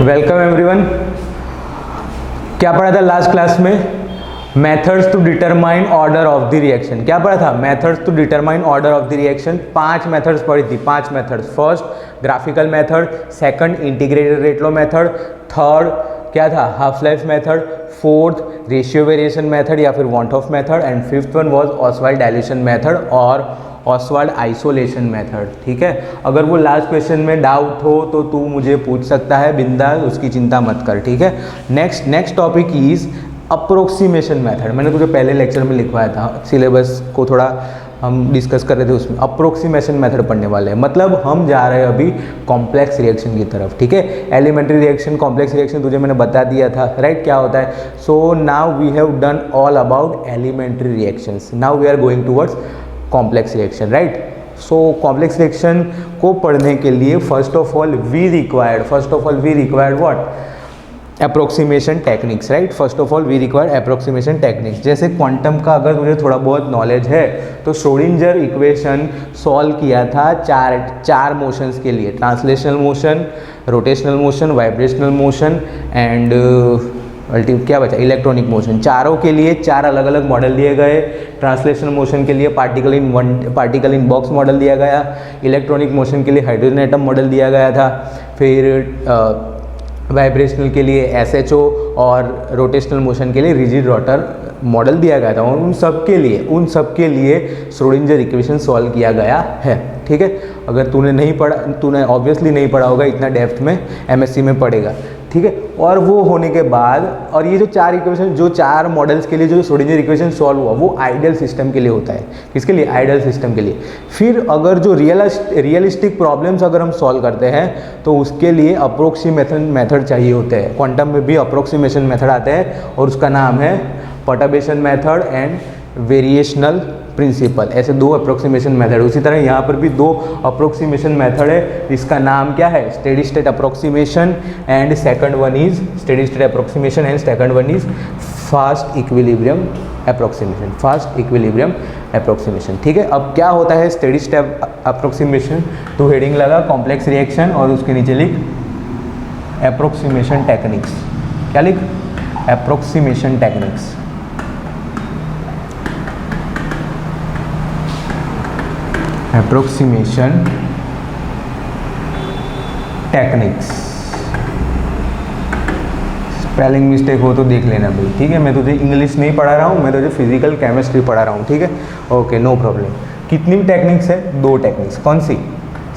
Welcome everyone. क्या पढ़ा था लास्ट क्लास में? Methods to determine order of the reaction. क्या पढ़ा था? Methods to determine order of the reaction. 5 methods पढ़ी थी, 5 methods. First graphical method, second integrated rate law method, third क्या था? Half life method, fourth ratio variation method या फिर Van't Hoff method, and fifth one was Ostwald dilution method और Ostwald isolation method. ठीक है, अगर वो लास्ट क्वेश्चन में डाउट हो तो तू मुझे पूछ सकता है, बिंदास, उसकी चिंता मत कर। ठीक है, next topic is approximation method. मैंने तुझे पहले लेक्चर में लिखवाया था, सिलेबस को थोड़ा हम डिस्कस कर रहे थे, उसमें अप्रोक्सीमेशन मेथड पढ़ने वाले हैं। मतलब हम जा रहे हैं अभी कॉम्प्लेक्स रिएक्शन की तरफ। ठीक है, एलिमेंट्री रिएक्शन, कॉम्प्लेक्स रिएक्शन तुझे मैंने बता दिया था, राइट? क्या होता है? So now we have done all about elementary reactions, now we are going towards complex reaction, right? So complex reaction को पढ़ने के लिए first of all we required what? Approximation techniques, right? First of all we required approximation techniques. जैसे quantum का अगर तुझे थोड़ा बहुत नॉलेज है तो श्रोडिंगर इक्वेशन सॉल्व किया था चार मोशंस के लिए, translational motion, rotational motion, vibrational motion and ultimate क्या बचा? Electronic motion. चारों के लिए 4 अलग अलग मॉडल दिए गए। ट्रांसलेशनल मोशन के लिए पार्टिकल इन बॉक्स मॉडल दिया गया, इलेक्ट्रॉनिक मोशन के लिए हाइड्रोजन एटम मॉडल दिया गया था, फिर वाइब्रेशनल के लिए SHO और रोटेशनल मोशन के लिए रिजिड रॉटर मॉडल दिया गया था। और उन सब के लिए श्रोडिंगर इक्वेशन सॉल्व किया गया है। ठीक है, अगर तूने ऑब्वियसली नहीं पढ़ा होगा इतना डेप्थ में, MSc में पढ़ेगा। ठीक है, और वो होने के बाद, और ये जो 4 इक्वेशन, जो 4 मॉडल्स के लिए जो श्रोडिंगर इक्वेशन सॉल्व हुआ, वो आइडियल सिस्टम के लिए होता है। किसके लिए? आइडियल सिस्टम के लिए। फिर अगर जो रियलिस्टिक प्रॉब्लम्स अगर हम सॉल्व करते हैं तो उसके लिए अप्रोक्सीमेशन मेथड चाहिए होते हैं। क्वांटम में भी अप्रोक्सीमेशन मेथड आते हैं और उसका नाम है perturbation method and variational principle. ऐसे 2 अप्रोक्सीमेशन मेथड। उसी तरह यहाँ पर भी 2 अप्रोक्सीमेशन मेथड है। इसका नाम क्या है? Steady state approximation and second one is steady state approximation and second one is fast equilibrium approximation. ठीक है, अब क्या होता है स्टेडी स्टेट अप्रोक्सीमेशन? तो हेडिंग लगा कॉम्प्लेक्स रिएक्शन और उसके नीचे लिख अप्रोक्सीमेशन टेक्निक्स। क्या लिख? Approximation techniques. Approximation techniques. Spelling mistake हो तो देख लेना भाई। ठीक है, मैं तुझे इंग्लिश नहीं पढ़ा रहा हूँ, मैं तुझे फिजिकल केमिस्ट्री पढ़ा रहा हूँ। ठीक है, ओके, नो प्रॉब्लम। कितनी टेक्निक्स है? 2 टेक्निक्स। कौन सी?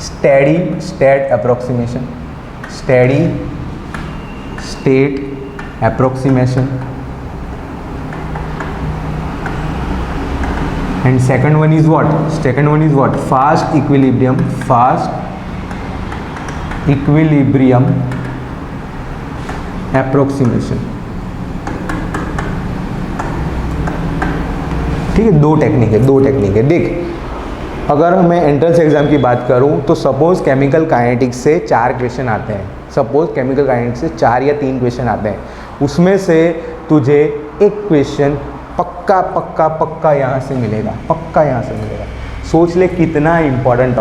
Steady state approximation, steady state approximation, and second one is what? Fast equilibrium approximation। ठीक है, 2 टेक्निक है। देख, अगर मैं एंट्रेंस एग्जाम की बात करूं तो सपोज केमिकल काइनेटिक्स से 4 क्वेश्चन आते हैं। सपोज केमिकल काइनेटिक्स से 4 या 3 क्वेश्चन आते हैं, उसमें से तुझे एक क्वेश्चन पक्का यहाँ से मिलेगा, सोच ले कितना इंपॉर्टेंट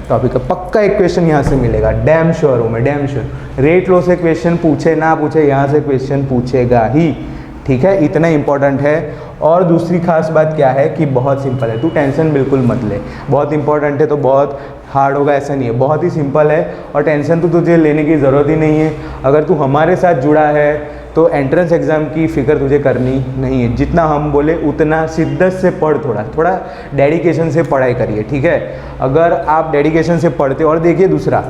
टॉपिक है, पक्का एक क्वेश्चन यहाँ से मिलेगा। डैम श्योर हूँ मैं, डैम श्योर। रेट लॉ से क्वेश्चन पूछे ना पूछे, यहाँ से क्वेश्चन पूछेगा ही। ठीक है, इतना इंपॉर्टेंट है। और दूसरी खास बात क्या है कि बहुत सिंपल है, तू टेंशन बिल्कुल मत ले। बहुत इंपॉर्टेंट है तो बहुत हार्ड होगा ऐसा नहीं है, बहुत ही सिंपल है और टेंशन तो तुझे लेने की ज़रूरत ही नहीं है। अगर तू हमारे साथ जुड़ा है तो एंट्रेंस एग्ज़ाम की फ़िक्र तुझे करनी नहीं है। जितना हम बोले उतना शिद्दत से पढ़, थोड़ा डेडिकेशन से पढ़ाई करिए। ठीक है, अगर आप डेडिकेशन से पढ़ते, और देखिए दूसरा,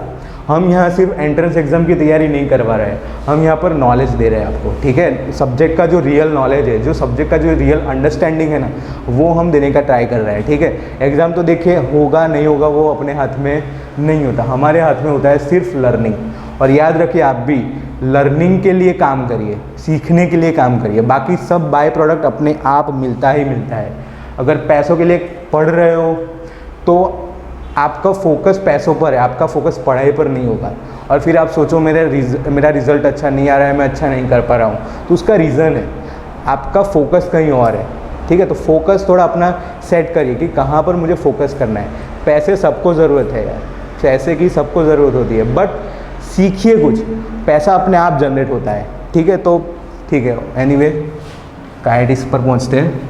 हम यहाँ सिर्फ एंट्रेंस एग्ज़ाम की तैयारी नहीं करवा रहे हैं, हम यहाँ पर नॉलेज दे रहे हैं आपको। ठीक है, सब्जेक्ट का जो रियल नॉलेज है, जो सब्जेक्ट का जो रियल अंडरस्टैंडिंग है ना, वो हम देने का ट्राई कर रहे हैं। ठीक है, एग्ज़ाम तो देखिए होगा नहीं होगा वो अपने हाथ में नहीं होता, हमारे हाथ में होता है सिर्फ लर्निंग। और याद रखिए, आप भी लर्निंग के लिए काम करिए, सीखने के लिए काम करिए, बाकी सब बाय प्रोडक्ट अपने आप मिलता ही मिलता है। अगर पैसों के लिए पढ़ रहे हो तो आपका फोकस पैसों पर है, आपका फोकस पढ़ाई पर नहीं होगा। और फिर आप सोचो मेरा रिजल्ट अच्छा नहीं आ रहा है, मैं अच्छा नहीं कर पा रहा हूँ, तो उसका रीज़न है आपका फोकस कहीं और है। ठीक है, तो फोकस थोड़ा अपना सेट करिए कि कहाँ पर मुझे फोकस करना है। पैसे सबको ज़रूरत है यार, पैसे की सबको ज़रूरत होती है, बट सीखिए कुछ, पैसा अपने आप जनरेट होता है, ठीक है। तो ठीक है, एनीवे काइनेटिक्स पर पहुंचते हैं।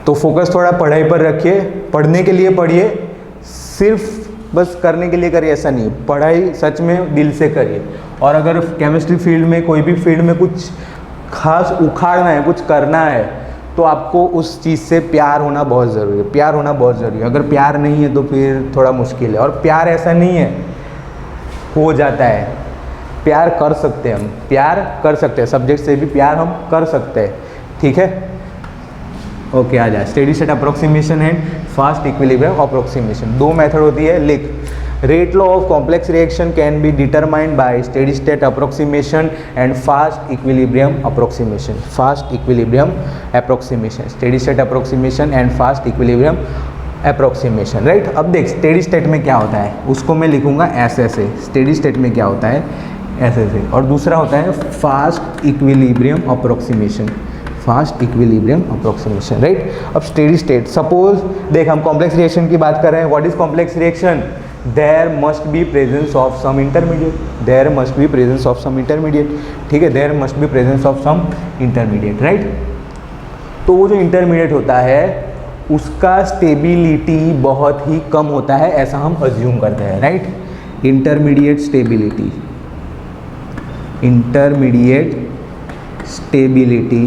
तो फोकस थोड़ा पढ़ाई पर रखिए, पढ़ने के लिए पढ़िए, सिर्फ बस करने के लिए करिए ऐसा नहीं, पढ़ाई सच में दिल से करिए। और अगर केमिस्ट्री फील्ड में, कोई भी फील्ड में कुछ खास उखाड़ना है, कुछ करना है, तो आपको उस चीज़ से प्यार होना बहुत ज़रूरी है, प्यार होना बहुत ज़रूरी है। अगर प्यार नहीं है तो फिर थोड़ा मुश्किल है। और प्यार ऐसा नहीं है हो जाता है, प्यार कर सकते हैं हम, प्यार कर सकते हैं, सब्जेक्ट से भी प्यार हम कर सकते हैं, ठीक है। ओके, आ जाए। Steady state approximation and fast equilibrium approximation, दो मेथड होती है, लिख। Rate law of complex reaction can be determined by steady state approximation and fast equilibrium approximation, fast equilibrium approximation, steady state approximation and fast equilibrium approximation, right. अब देख steady state में क्या होता है, उसको मैं लिखूंगा ऐसे से, स्टेडी स्टेट में क्या होता है ऐसे से, और दूसरा होता है fast equilibrium approximation, fast equilibrium approximation, right. अब स्टेडी स्टेट, सपोज देख हम कॉम्प्लेक्स रिएक्शन की बात कर रहे हैं। What is complex reaction? There must be presence of some intermediate, there must be presence of some intermediate, ठीक है, there must be presence of some intermediate, right. तो वो जो इंटरमीडिएट होता है उसका स्टेबिलिटी बहुत ही कम होता है, ऐसा हम अज्यूम करते हैं, right. Intermediate stability, intermediate stability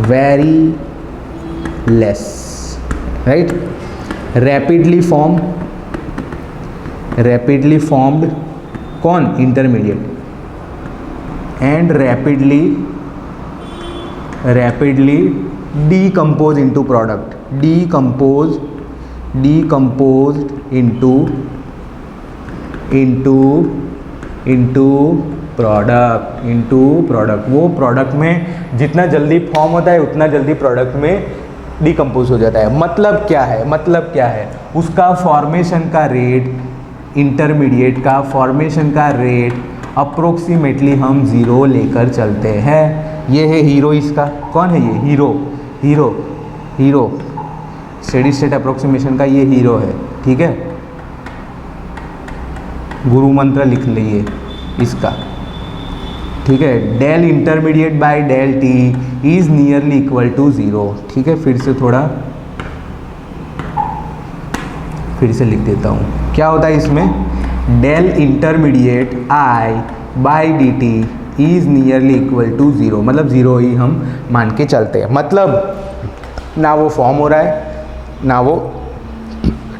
very less, right. Rapidly formed कौन? Intermediate, and rapidly decompose into product, decomposed into product, वो प्रोडक्ट में जितना जल्दी फॉर्म होता है उतना जल्दी प्रोडक्ट में डिकम्पोज हो जाता है। मतलब क्या है, उसका फॉर्मेशन का रेट, इंटरमीडिएट का फॉर्मेशन का रेट अप्रोक्सीमेटली हम 0 लेकर चलते हैं। ये है हीरो, इसका कौन है? ये हीरो स्टेडी स्टेट अप्रोक्सीमेशन का ये हीरो है, ठीक है। गुरु मंत्र लिख लीजिए इसका, ठीक है। Del intermediate by del T is nearly equal to 0, ठीक है। फिर से लिख देता हूँ, क्या होता है इसमें? Del intermediate I by D T is nearly equal to 0, मतलब 0 ही हम मान के चलते हैं। मतलब ना वो फॉर्म हो रहा है ना वो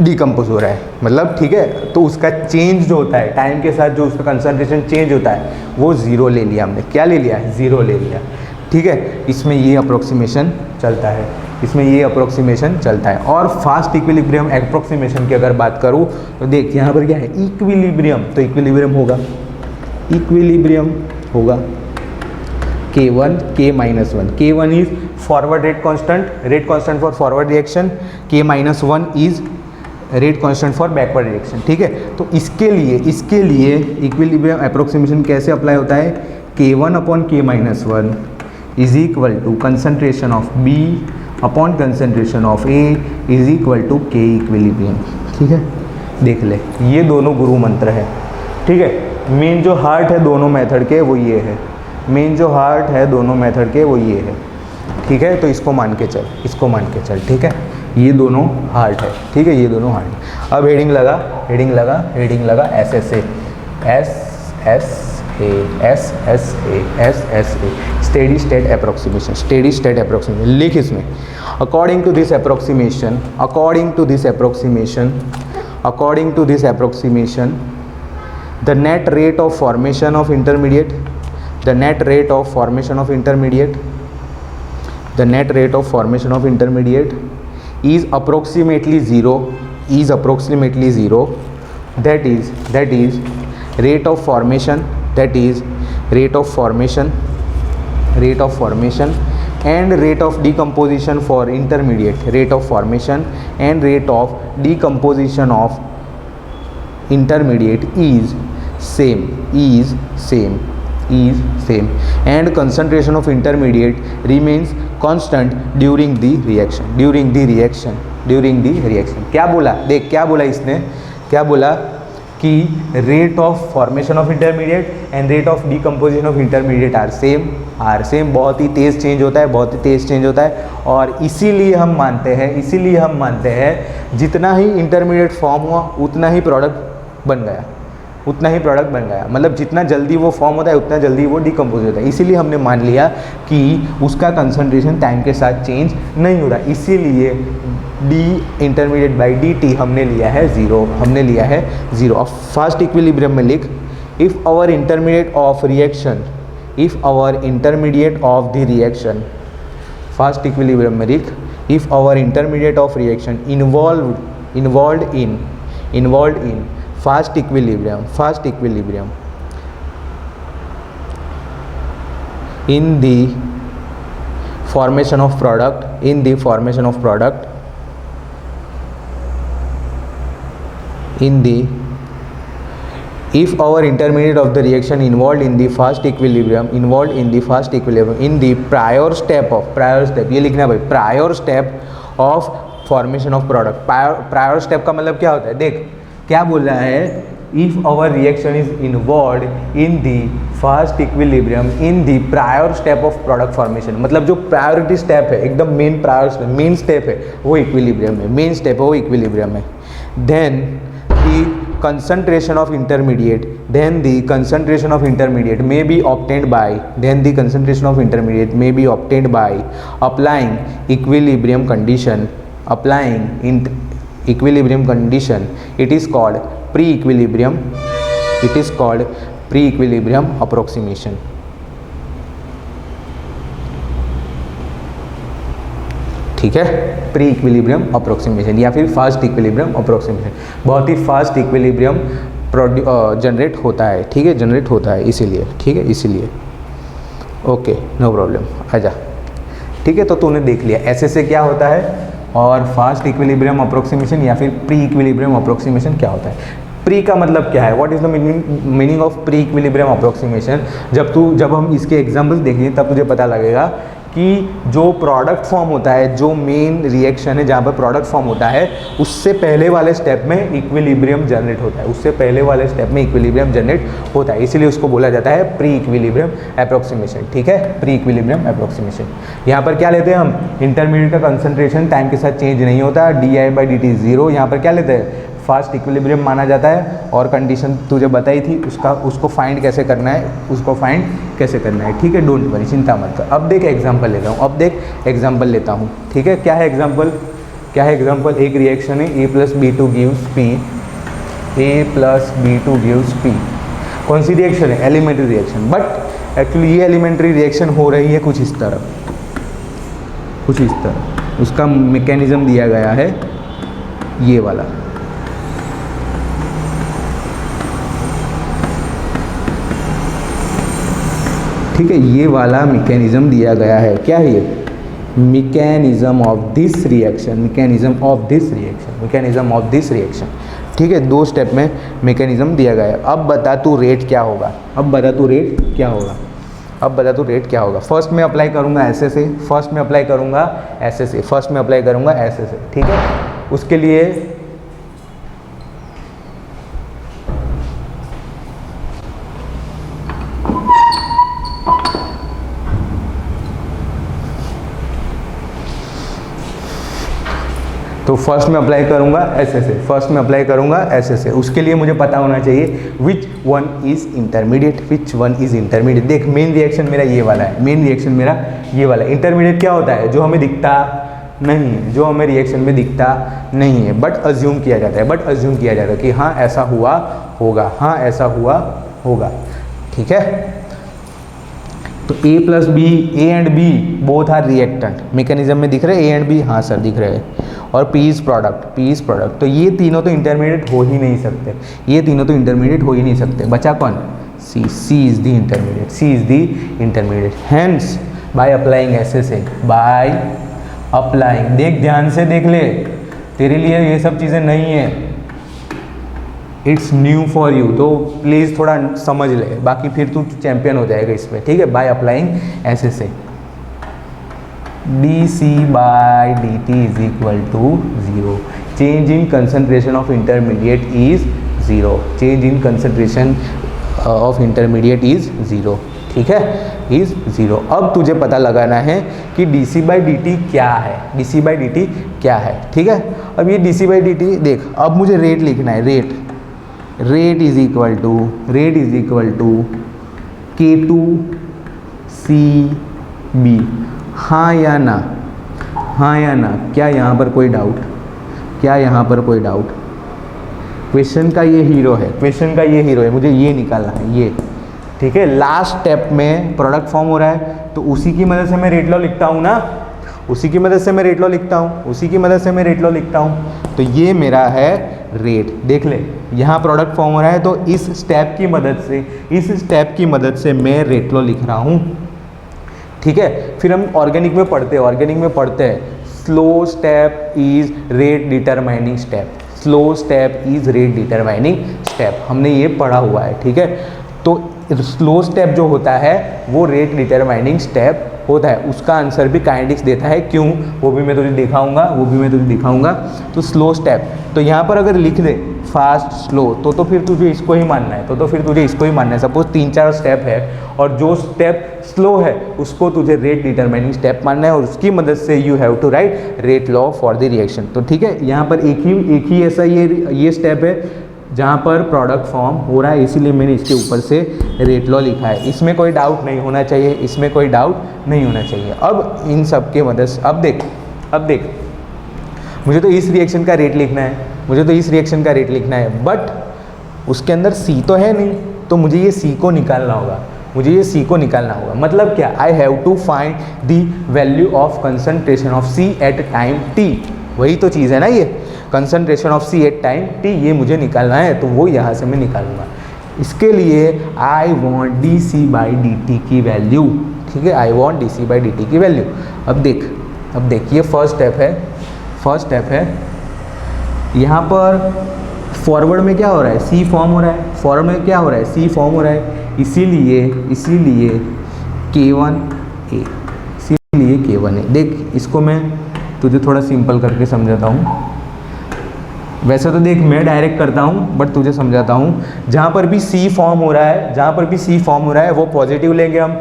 डिकम्पोज हो रहा है, मतलब ठीक है। तो उसका चेंज जो होता है टाइम के साथ, जो उसका कंसंट्रेशन चेंज होता है वो 0 ले लिया हमने। क्या ले लिया? 0 ले लिया, ठीक है। इसमें ये अप्रोक्सीमेशन चलता है, और फास्ट इक्विलिब्रियम अप्रोक्सीमेशन की अगर बात करूँ तो देख यहाँ पर क्या है? इक्विलिब्रियम, तो इक्विलिब्रियम होगा K1 K-1, K1 is forward rate constant for forward reaction, K-1 is rate constant for backward reaction, ठीक है। तो इसके लिए इक्विलिब्रियम अप्रोक्सीमेशन कैसे अप्लाई होता है? K1 upon K-1 is equal to concentration of B upon concentration of A is equal to K equilibrium, ठीक है। देख ले, ये दोनों गुरु मंत्र है, ठीक है। मेन जो हार्ट है दोनों मेथड के वो ये है, ठीक है। तो इसको मान के चल, ठीक है। ये दोनों हार्ट है, ठीक है, ये दोनों हार्ट। अब हेडिंग लगा एस स्टेडी स्टेट अप्रोक्सीमेशन, लिख इसमें। According to this approximation the net rate of formation of intermediate is approximately 0, that is rate of formation and rate of decomposition for intermediate, rate of formation and rate of decomposition of intermediate is same, and concentration of intermediate remains constant during the reaction। क्या बोला? देख क्या बोला इसने, कि rate of formation of intermediate and rate of decomposition of intermediate are same, बहुत ही तेज़ चेंज होता है, बहुत ही तेज़ चेंज होता है। और इसीलिए हम मानते हैं जितना ही इंटरमीडिएट फॉर्म हुआ उतना ही प्रोडक्ट बन गया, मतलब जितना जल्दी वो फॉर्म होता है उतना जल्दी वो डिकम्पोज होता है। इसीलिए हमने मान लिया कि उसका कंसंट्रेशन टाइम के साथ चेंज नहीं होता, इसीलिए D intermediate by D T हमने लिया है ज़ीरो। और फर्स्ट इक्विलिब्रियम में लिख, if our intermediate of reaction, first equilibrium में लिख, if our intermediate of reaction involved in fast equilibrium in the formation of product if our intermediate of the reaction involved in the fast equilibrium in the prior step, ये लिखना भाई, prior step of formation of product। prior step का मतलब क्या होता है, देख क्या बोल रहा है, if our reaction is involve in the fast equilibrium in the prior step of product formation, मतलब जो प्रायोरिटी स्टेप है, एकदम मेन स्टेप है वो इक्विलिब्रियम है, then the concentration of intermediate may be obtained by applying equilibrium condition, it is called pre-equilibrium approximation। ठीक है, pre equilibrium approximation या फिर फास्ट इक्विलिब्रियम अप्रोक्सीमेशन। बहुत ही फास्ट इक्विलिब्रियम जनरेट होता है, ठीक है, जनरेट होता है इसीलिए, ठीक है, इसीलिए। ओके, नो प्रॉब्लम, आजा। ठीक है, तो तूने देख लिया ऐसे से क्या होता है और फास्ट इक्विलिब्रियम अप्रोक्सीमेशन या फिर प्री इक्विलिब्रियम अप्रोक्सीमेशन क्या होता है। प्री का मतलब क्या है, what is the meaning of pre equilibrium approximation. जब हम इसके एग्जांपल्स देखेंगे तब तुझे पता लगेगा कि जो प्रोडक्ट फॉर्म होता है, जो मेन रिएक्शन है जहाँ पर प्रोडक्ट फॉर्म होता है, उससे पहले वाले स्टेप में इक्विलिब्रियम जनरेट होता है, इसीलिए उसको बोला जाता है प्री इक्विलिब्रियम अप्रोक्सीमेशन। ठीक है, प्री इक्विलिब्रियम अप्रोक्सीमेशन। यहाँ पर क्या लेते हैं हम, इंटरमीडिएट का कंसंट्रेशन टाइम के साथ चेंज नहीं होता, di/dt ज़ीरो। यहाँ पर क्या लेते हैं, फास्ट इक्विलिब्रियम माना जाता है। और कंडीशन तुझे बताई थी उसको फाइंड कैसे करना है, ठीक है, डोंट वरी, चिंता मत कर। अब देख एग्जांपल लेता हूँ, ठीक है। क्या है एग्जांपल, एक रिएक्शन है A+B2 गिव्स P। कौन सी रिएक्शन है, एलिमेंट्री रिएक्शन। बट एक्चुअली ये एलिमेंट्री रिएक्शन हो रही है कुछ इस तरह, उसका मैकेनिज्म दिया गया है ये वाला, ठीक है, ये वाला मैकेनिज्म दिया गया है। क्या है ये, मैकेनिज्म ऑफ दिस रिएक्शन, ठीक है, 2 स्टेप में मैकेनिज्म दिया गया है। अब बता तू रेट क्या होगा, फर्स्ट में अप्लाई करूंगा ऐसे से, फर्स्ट में अप्लाई करूंगा ऐसे से, ठीक है। उसके लिए तो फर्स्ट में अप्लाई करूंगा ऐसे से, उसके लिए मुझे पता होना चाहिए विच वन इज़ इंटरमीडिएट। देख मेन रिएक्शन मेरा ये वाला है, इंटरमीडिएट क्या होता है, जो हमें दिखता नहीं है, जो हमें रिएक्शन में दिखता नहीं है, बट अज्यूम किया जाता है कि हाँ ऐसा हुआ होगा, ठीक है। तो A and B both are reactant, mechanism में दिख रहे हैं A एंड B, हाँ सर दिख रहे हैं। और P इज प्रोडक्ट, तो ये तीनों तो इंटरमीडिएट हो ही नहीं सकते, बचा कौन, C is the intermediate. Hence by applying देख ध्यान से देख ले, तेरे लिए ये सब चीज़ें नहीं है, इट्स न्यू फॉर यू, तो प्लीज़ थोड़ा समझ ले, बाकी फिर तू चैंपियन हो जाएगा इसमें, ठीक है। Bye applying SSA dC/dt is equal to 0, change in concentration of intermediate is 0, change in concentration of intermediate is 0, ठीक है, इज 0। अब तुझे पता लगाना है कि dc/dt क्या है, dc/dt क्या है, ठीक है। अब ये dc/dt देख, अब मुझे रेट लिखना है, rate is equal to K2CB, हाँ या ना, क्या यहाँ पर कोई डाउट, क्वेश्चन का ये हीरो है, मुझे ये निकालना है, ये, ठीक है। लास्ट स्टेप में प्रोडक्ट फॉर्म हो रहा है, तो उसी की मदद से मैं रेट लॉ लिखता हूँ ना, उसी की मदद से मैं रेट लॉ लिखता हूँ, तो ये मेरा है रेट। देख ले, यहाँ प्रोडक्ट फॉर्म हो रहा है, तो इस स्टेप की मदद से मैं रेट लॉ लिख रहा हूँ, ठीक है। फिर हम ऑर्गेनिक में पढ़ते हैं, slow step is rate determining step, हमने ये पढ़ा हुआ है, ठीक है। तो स्लो स्टेप जो होता है वो रेट डिटरमाइनिंग स्टेप होता है, उसका आंसर भी काइनेटिक्स देता है, क्यों, वो भी मैं तुझे दिखाऊंगा। तो स्लो स्टेप, तो यहाँ पर अगर लिख दे फास्ट स्लो, तो फिर तुझे इसको ही मानना है, सपोज 3-4 स्टेप है और जो स्टेप स्लो है उसको तुझे रेट डिटरमाइनिंग स्टेप मानना है, और उसकी मदद से you have to write rate law for the reaction. तो ठीक है, यहाँ पर एक ही ऐसा ये स्टेप है जहाँ पर प्रोडक्ट फॉर्म हो रहा है, इसीलिए मैंने इसके ऊपर से रेट लॉ लिखा है। इसमें कोई डाउट नहीं होना चाहिए, अब इन सब के मदद से अब देख मुझे तो इस रिएक्शन का रेट लिखना है, बट उसके अंदर C तो है नहीं, तो मुझे ये C को निकालना होगा, मतलब क्या, I have to find the value of concentration of C at time t, वही तो चीज़ है ना, ये concentration of C at time t, ये मुझे निकालना है, तो वो यहाँ से मैं निकालूंगा। इसके लिए आई वॉन्ट dc/dt की वैल्यू, ठीक है, आई वॉन्ट dc/dt की वैल्यू। अब देख ये फर्स्ट स्टेप है, यहाँ पर फॉरवर्ड में क्या हो रहा है, C फॉर्म हो रहा है, इसीलिए K1A, देख इसको मैं तुझे थोड़ा सिंपल करके समझाता हूँ। वैसे तो देख मैं डायरेक्ट करता हूँ, बट तुझे समझाता हूँ। जहाँ पर भी C फॉर्म हो रहा है वो पॉजिटिव लेंगे हम,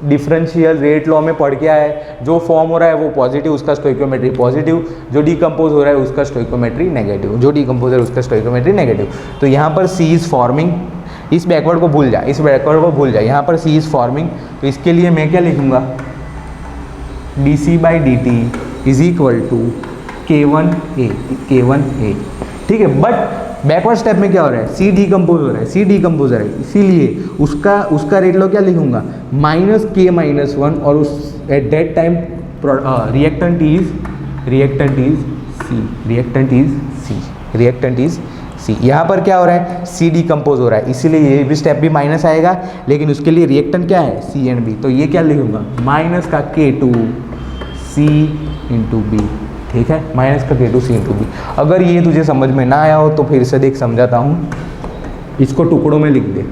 डिफरेंशियल रेट लॉ में पढ़ के आए, जो फॉर्म हो रहा है वो पॉजिटिव, उसका स्टोइकियोमेट्री पॉजिटिव, जो डिकम्पोज हो रहा है उसका स्टोइकियोमेट्री नेगेटिव, तो यहाँ पर C इज़ फॉर्मिंग, इस बैकवर्ड को भूल जा, यहाँ पर C इज़ फॉर्मिंग, तो इसके लिए मैं क्या लिखूँगा, dc/dt is equal to K1A, ठीक है। बट बैकवर्ड स्टेप में क्या हो रहा है, C डिकम्पोज हो रहा है, इसीलिए उसका रेट लो क्या लिखूंगा, -K-1, और उस at that time reactant is C। यहाँ पर क्या हो रहा है, C डिकम्पोज हो रहा है, इसीलिए ये भी स्टेप भी माइनस आएगा, लेकिन उसके लिए रिएक्टेंट क्या है, C एंड B, तो ये क्या लिखूंगा, -K2C × B, ठीक है, -K2C × B। अगर ये तुझे समझ में ना आया हो तो फिर से देख समझाता हूँ, इसको टुकड़ों में लिख दे,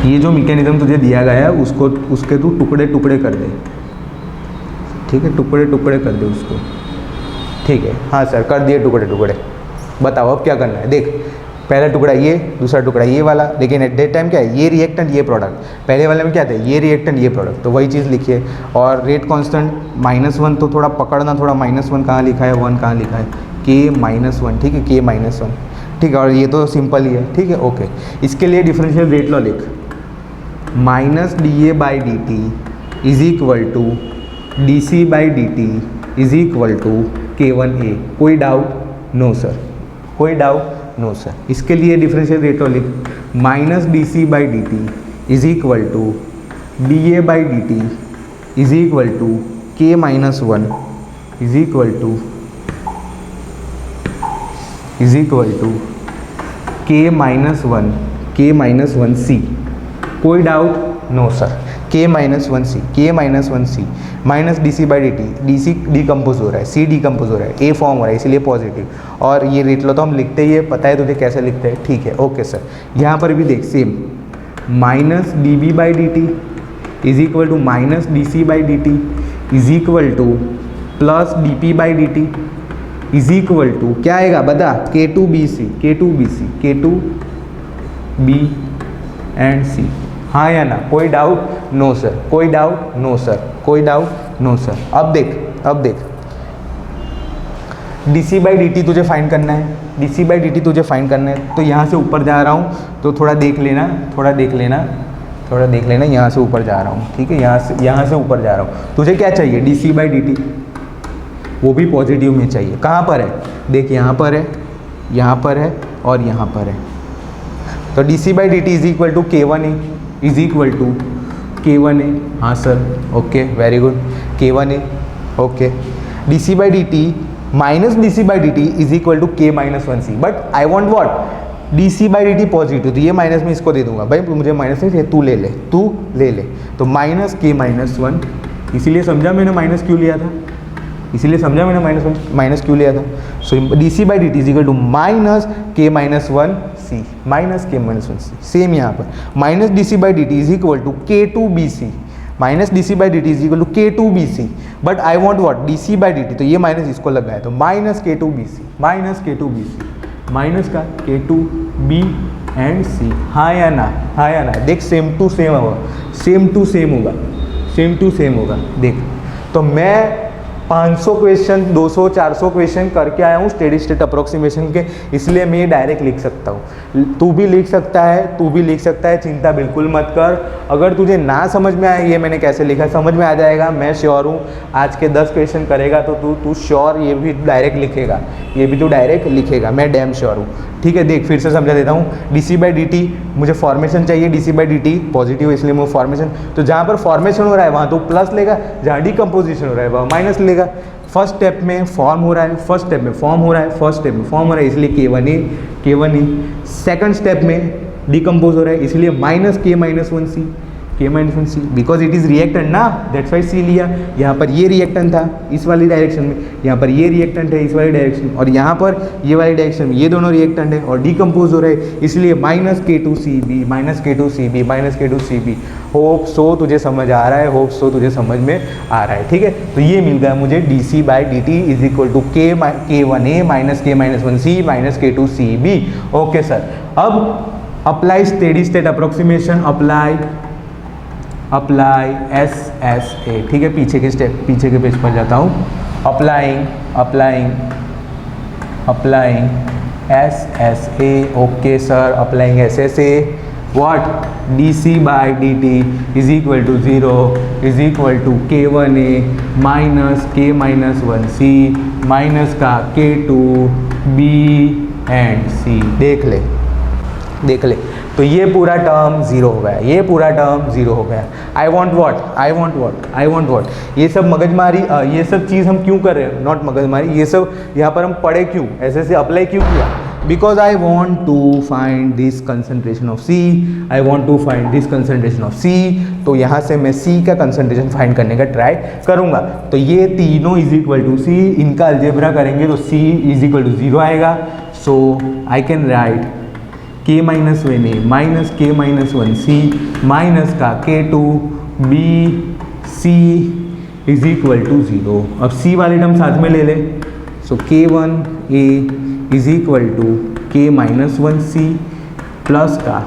ये जो मैकेनिज्म तुझे दिया गया है उसके तू टुकड़े कर दे, ठीक है, टुकड़े कर दे उसको, ठीक है। हाँ सर कर दिए टुकड़े, बताओ अब क्या करना है। देख पहला टुकड़ा ये, दूसरा टुकड़ा ये वाला, लेकिन एट दैट टाइम क्या है, ये रिएक्टेंट ये प्रोडक्ट, पहले वाले में क्या था, ये रिएक्टेंट ये प्रोडक्ट, तो वही चीज़ लिखिए। और रेट कांस्टेंट -1, तो थोड़ा पकड़ना, थोड़ा -1 कहाँ लिखा है, 1 कहाँ लिखा है, K-1, ठीक है, K-1, ठीक है। और ये तो सिंपल ही है, ठीक है, ओके। इसके लिए डिफरेंशियल रेट लॉ लिख, -dA/dt is equal to dc/dt is equal to K1A। कोई डाउट, नो सर, इसके लिए डिफरेंशियल रेट लॉ लिख, -dc/dt is equal to dA/dt is equal to K-1 is equal to K-1C। कोई doubt, no sir, K-1C -dc/dt, DC decompose हो रहा है, C decompose हो रहा है, A फॉर्म हो रहा है, इसलिए पॉजिटिव। और ये रेट लो तो हम लिखते ही है, पता है तुझे कैसे लिखते हैं, ठीक है, ओके सर। यहाँ पर भी देख same, -dB/dt is equal to -dc/dt is equal to +dP/dt is equal to क्या आएगा बता, K2BC, K2BC, K2B and C। हाँ या ना, कोई डाउट? नो सर, कोई डाउट? नो सर, कोई डाउट? No sir. अब देख dc/dt तुझे फाइंड करना है, dc/dt तुझे फाइंड करना है। तो यहाँ से ऊपर जा रहा हूँ तो थोड़ा देख लेना, यहाँ से ऊपर जा रहा हूँ, ठीक है, यहाँ से ऊपर जा रहा हूँ। तुझे क्या चाहिए? dc/dt, वो भी पॉजिटिव में चाहिए। कहाँ पर है? देख यहाँ पर है, यहाँ पर है और यहाँ पर है। तो dc/dt is equal to K1A, is equal to K1A। हाँ sir, okay, very good, K1A, okay. dc/dt minus dc/dt is equal to K-1C, but I want what? dc/dt positive, तो ये माइनस में इसको दे दूंगा। भाई मुझे माइनस नहीं चाहिए, तू ले ले। तो माइनस K-1, इसीलिए समझा मैंने माइनस क्यों लिया था, माइनस क्यों लिया था। So dc/dt is equal to minus K-1C, minus K-1C। Same यहाँ पर minus dc/dt is equal to K2BC, minus dc/dt is equal to K2BC, but I want what? dc/dt, तो ये माइनस इसको लगा है, तो माइनस K2BC, माइनस का K2B and C। हाँ या ना, देख सेम टू सेम होगा, देख। तो मैं 500 क्वेश्चन, 200, 400 क्वेश्चन करके आया हूँ स्टेडी स्टेट अप्रोक्सीमेशन के, इसलिए मैं ये डायरेक्ट लिख सकता हूँ। तू भी लिख सकता है, चिंता बिल्कुल मत कर। अगर तुझे ना समझ में आए ये मैंने कैसे लिखा, समझ में आ जाएगा, मैं श्योर हूँ। आज के 10 क्वेश्चन करेगा तो तू श्योर ये भी डायरेक्ट लिखेगा, मैं डैम श्योर हूँ। ठीक है, देख फिर से समझा देता हूँ। dc/dt मुझे फॉर्मेशन चाहिए, dc/dt पॉजिटिव, इसलिए मैं फॉर्मेशन, तो जहाँ पर फॉर्मेशन हो रहा है वहाँ तो प्लस लेगा, जहाँ डिकम्पोजिशन हो रहा है वहाँ माइनस लेगा। फर्स्ट स्टेप में फॉर्म हो रहा है, इसलिए K1A। सेकंड स्टेप में डिकम्पोज हो रहा है, इसलिए minus K-1C, because it is reactant ना, दैट्स वाई C लिया। यहाँ पर ये रिएक्टेंट था इस वाली डायरेक्शन में, यहाँ पर ये रिएक्टेंट है इस वाली डायरेक्शन में, और यहाँ पर ये वाली डायरेक्शन में ये दोनों रिएक्टेंट है और डिकम्पोज हो रहे हैं, इसलिए माइनस K2CB। होप सो तुझे समझ आ रहा है, ठीक है। तो ये मिल गया मुझे dc/dt is equal to K1A minus K-1C minus K2CB। Okay sir, अब apply steady state approximation, apply SSA, ठीक है। पीछे के पेज पर जाता हूँ। Applying SSA, okay sir, applying SSA। What? dc/dt is equal to 0 is equal to K1A minus K-1C minus का K2B and C। देख ले, तो ये पूरा टर्म जीरो हो गया, आई वॉन्ट वॉट? ये सब मगजमारी, ये सब चीज़ हम क्यों कर रहे हैं? नॉट मगजमारी, ये सब यहाँ पर हम पढ़े क्यों, ऐसे अप्लाई क्यों किया? Because I want to find this concentration of C, तो यहाँ से मैं C का कंसनट्रेशन फाइंड करने का ट्राई करूँगा। तो ये तीनों इज इक्वल टू C, इनका अलजेब्रा करेंगे तो C इज इक्वल टू 0 आएगा। So I can write K-1A minus K-1C minus का K2BC इज इक्वल टू 0। अब C वाले टर्म साथ में ले ले, so K1A is equal to K-1C plus का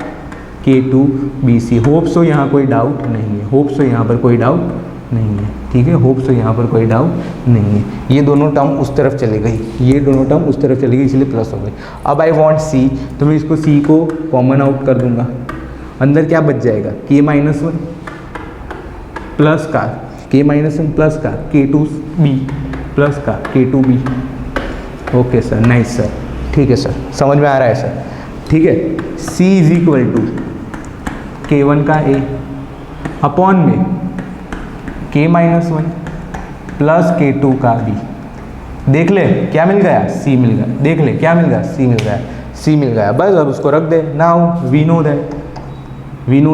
K2BC। होप सो यहाँ कोई डाउट नहीं है, ठीक है, होप सो यहाँ पर कोई डाउट नहीं है। ये दोनों टर्म उस तरफ चली गई, इसलिए प्लस हो गई। अब आई वांट C, तो मैं इसको C को कॉमन आउट कर दूंगा, अंदर क्या बच जाएगा? K-1 प्लस का K-1 प्लस का K2B प्लस का K2B। Okay sir, nice sir, ठीक है सर, समझ में आ रहा है सर, ठीक है। C is equal to K1 का A अपॉन में K-1 प्लस K2 का B। देख ले क्या मिल गया? C मिल गया। देख ले क्या मिल गया? C मिल गया। बस अब उसको रख दे। Now we know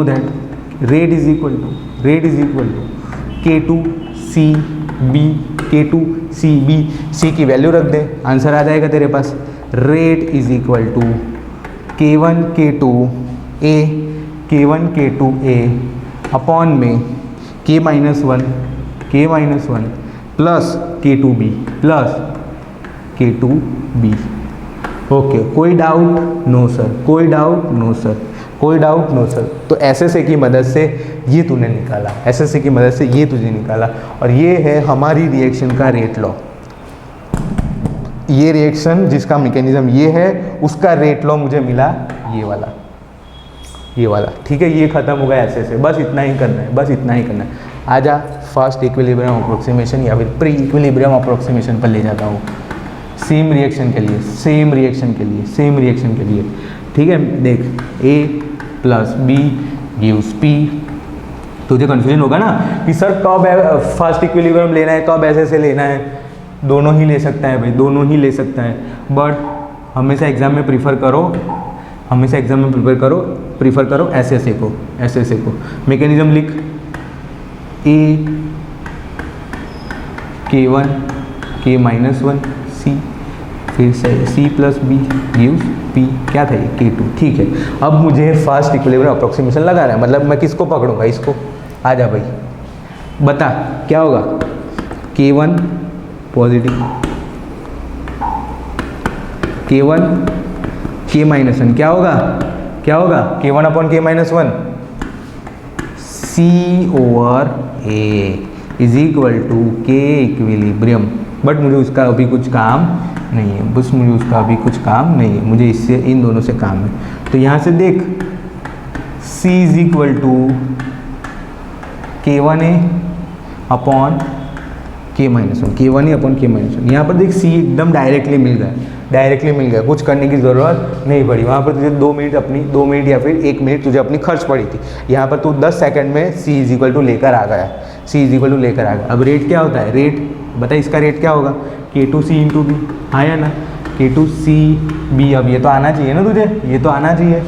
that rate is equal to K2CB, C की वैल्यू रख दे, आंसर आ जाएगा तेरे पास। Rate is equal to K1 K2A upon में K-1 plus K2B plus K2B। Okay, कोई डाउट? नो सर, कोई डाउट? नो सर, कोई डाउट? No sir. तो SSA की मदद से ये तूने निकाला, SSA की मदद से ये तुझे निकाला, और ये है हमारी रिएक्शन का रेट लॉ। ये रिएक्शन जिसका मैकेनिज्म ये है, उसका रेट लॉ मुझे मिला ये वाला, ये वाला। ठीक है, ये खत्म हो गया SSA। बस इतना ही करना है, बस इतना ही करना है। आजा फर्स्ट इक्विलिब्रियम अप्रोक्सीमेशन या फिर प्री इक्विलिब्रियम अप्रोक्सीमेशन पर ले जाता हूँ। सेम रिएक्शन के लिए, सेम रिएक्शन के लिए, सेम रिएक्शन के लिए। ठीक है, देख A + B गिव्स P। तुझे कन्फ्यूजन होगा ना कि सर कब फर्स्ट इक्विलिब्रियम लेना है, कब SSA लेना है। दोनों ही ले सकता है भाई, दोनों ही ले सकता है, बट हमेशा एग्जाम में प्रीफर करो, हमेशा एग्जाम में प्रीफर करो SSA को, SSA को। मैकेनिज्म लिख, A K1 K-1 C, फिर से C + B गिव्स P। क्या था ये? K2। ठीक है, अब मुझे फर्स्ट इक्विलिब्रियम अप्रोक्सीमेशन लगाना है, मतलब मैं किसको पकड़ूंगा? इसको। आ जा भाई, बता क्या होगा? K1 पॉजिटिव, K1 K-1 क्या होगा? क्या होगा? K1/K-1 C/A = K equilibrium. But मुझे उसका अभी कुछ काम नहीं है, बस मुझे उसका अभी कुछ काम नहीं है, मुझे इससे इन दोनों से काम है। तो यहाँ से देख C = K1A/K-1, K1A/K-1। यहाँ पर देख C एकदम डायरेक्टली मिल गया, डायरेक्टली मिल गया, कुछ करने की ज़रूरत नहीं पड़ी। वहाँ पर तुझे 2 मिनट या फिर 1 मिनट तुझे अपनी खर्च पड़ी थी। यहाँ पर तू 10 सेकंड में C = लेकर आ गया, C = लेकर आ गया। अब रेट क्या होता है? रेट बता, इसका रेट क्या होगा? K2C × B, हाँ या ना? K2CB। अब ये तो आना चाहिए ना तुझे, ये तो आना चाहिए।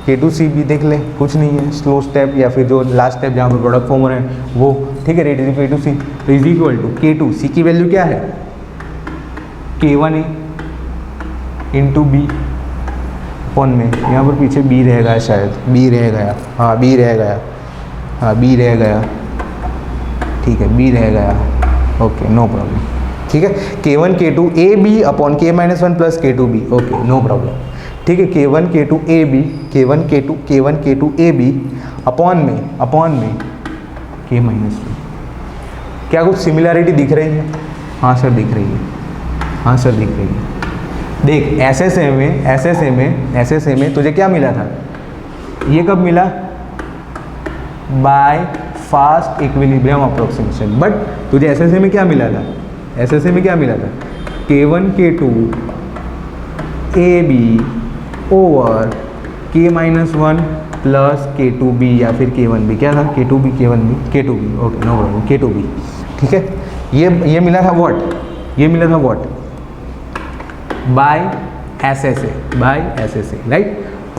K2CB देख ले, कुछ नहीं है, स्लो स्टेप या फिर जो लास्ट स्टेप जहाँ पर प्रोडक्ट फॉर्म हो रहे हैं वो। ठीक है, रेट इज K2C, तो इज इक्वल टू K2C की वैल्यू क्या है? K1A × B अपॉन में, यहाँ पर पीछे B रह गया, शायद B रह गया, हाँ B रह गया, हाँ B रह गया। ठीक है, B रह गया, ओके नो प्रॉब्लम। ठीक है, K1 K2 AB upon K-1 + K2B, okay no problem. ठीक है, K1 K2 AB अपॉन में K-1। क्या कुछ सिमिलैरिटी दिख रही है? हाँ सर दिख रही है, हाँ सर दिख रही है। देख SSA में तुझे क्या मिला था? ये कब मिला? By fast equilibrium approximation. But तुझे SSA में क्या मिला था? SSA में क्या मिला था? K1 K2 AB over K-1 + K2B या फिर K1B। क्या था? K2B K2B, okay no problem, K2B। ठीक है, ये मिला था व्हाट? ये मिला था व्हाट? Bye SSA, right.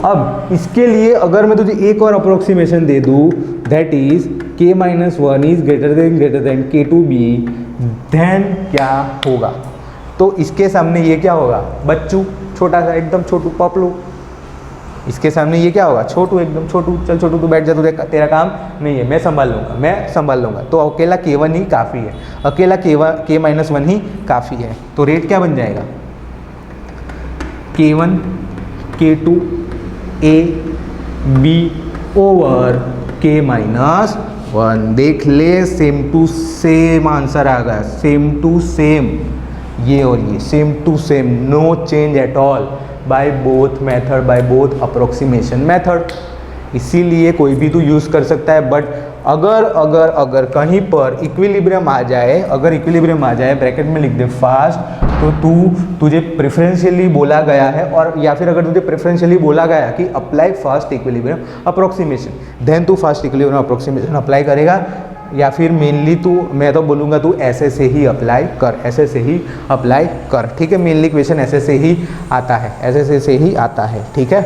अब इसके लिए अगर मैं तुझे एक और अप्रोक्सीमेशन दे दूँ, that is K-1 is greater than K2B, then क्या होगा? तो इसके सामने ये क्या होगा? बच्चू, छोटा सा एकदम छोटू पपलू। इसके सामने ये क्या होगा? छोटू, एकदम छोटू। चल छोटू तू बैठ जा, तुझे तेरा काम नहीं है, मैं संभाल लूँगा। तो अकेला K1 ही काफ़ी है, अकेला K-1 ही काफ़ी है। तो रेट क्या बन जाएगा? K1 K2 AB over K-1। देख ले, सेम टू सेम आंसर आ गया, सेम टू सेम। ये और ये same to same, no change at all by both method, by both approximation method. इसीलिए कोई भी तू यूज़ कर सकता है। बट अगर कहीं पर इक्विलिब्रियम आ जाए, ब्रैकेट में लिख दे फास्ट, तो तुझे प्रेफरेंशियली बोला गया है, और या फिर अगर तुझे प्रेफरेंशियली बोला गया कि apply fast equilibrium approximation, then तू फास्ट इक्विलिब्रियम अप्रोक्सीमेशन अप्लाई करेगा। या फिर मेनली मैं तो बोलूँगा तू SSA ही अप्लाई कर, ठीक है। मेनली क्वेश्चन SSA ही आता है, SSA से ही आता है, ठीक है।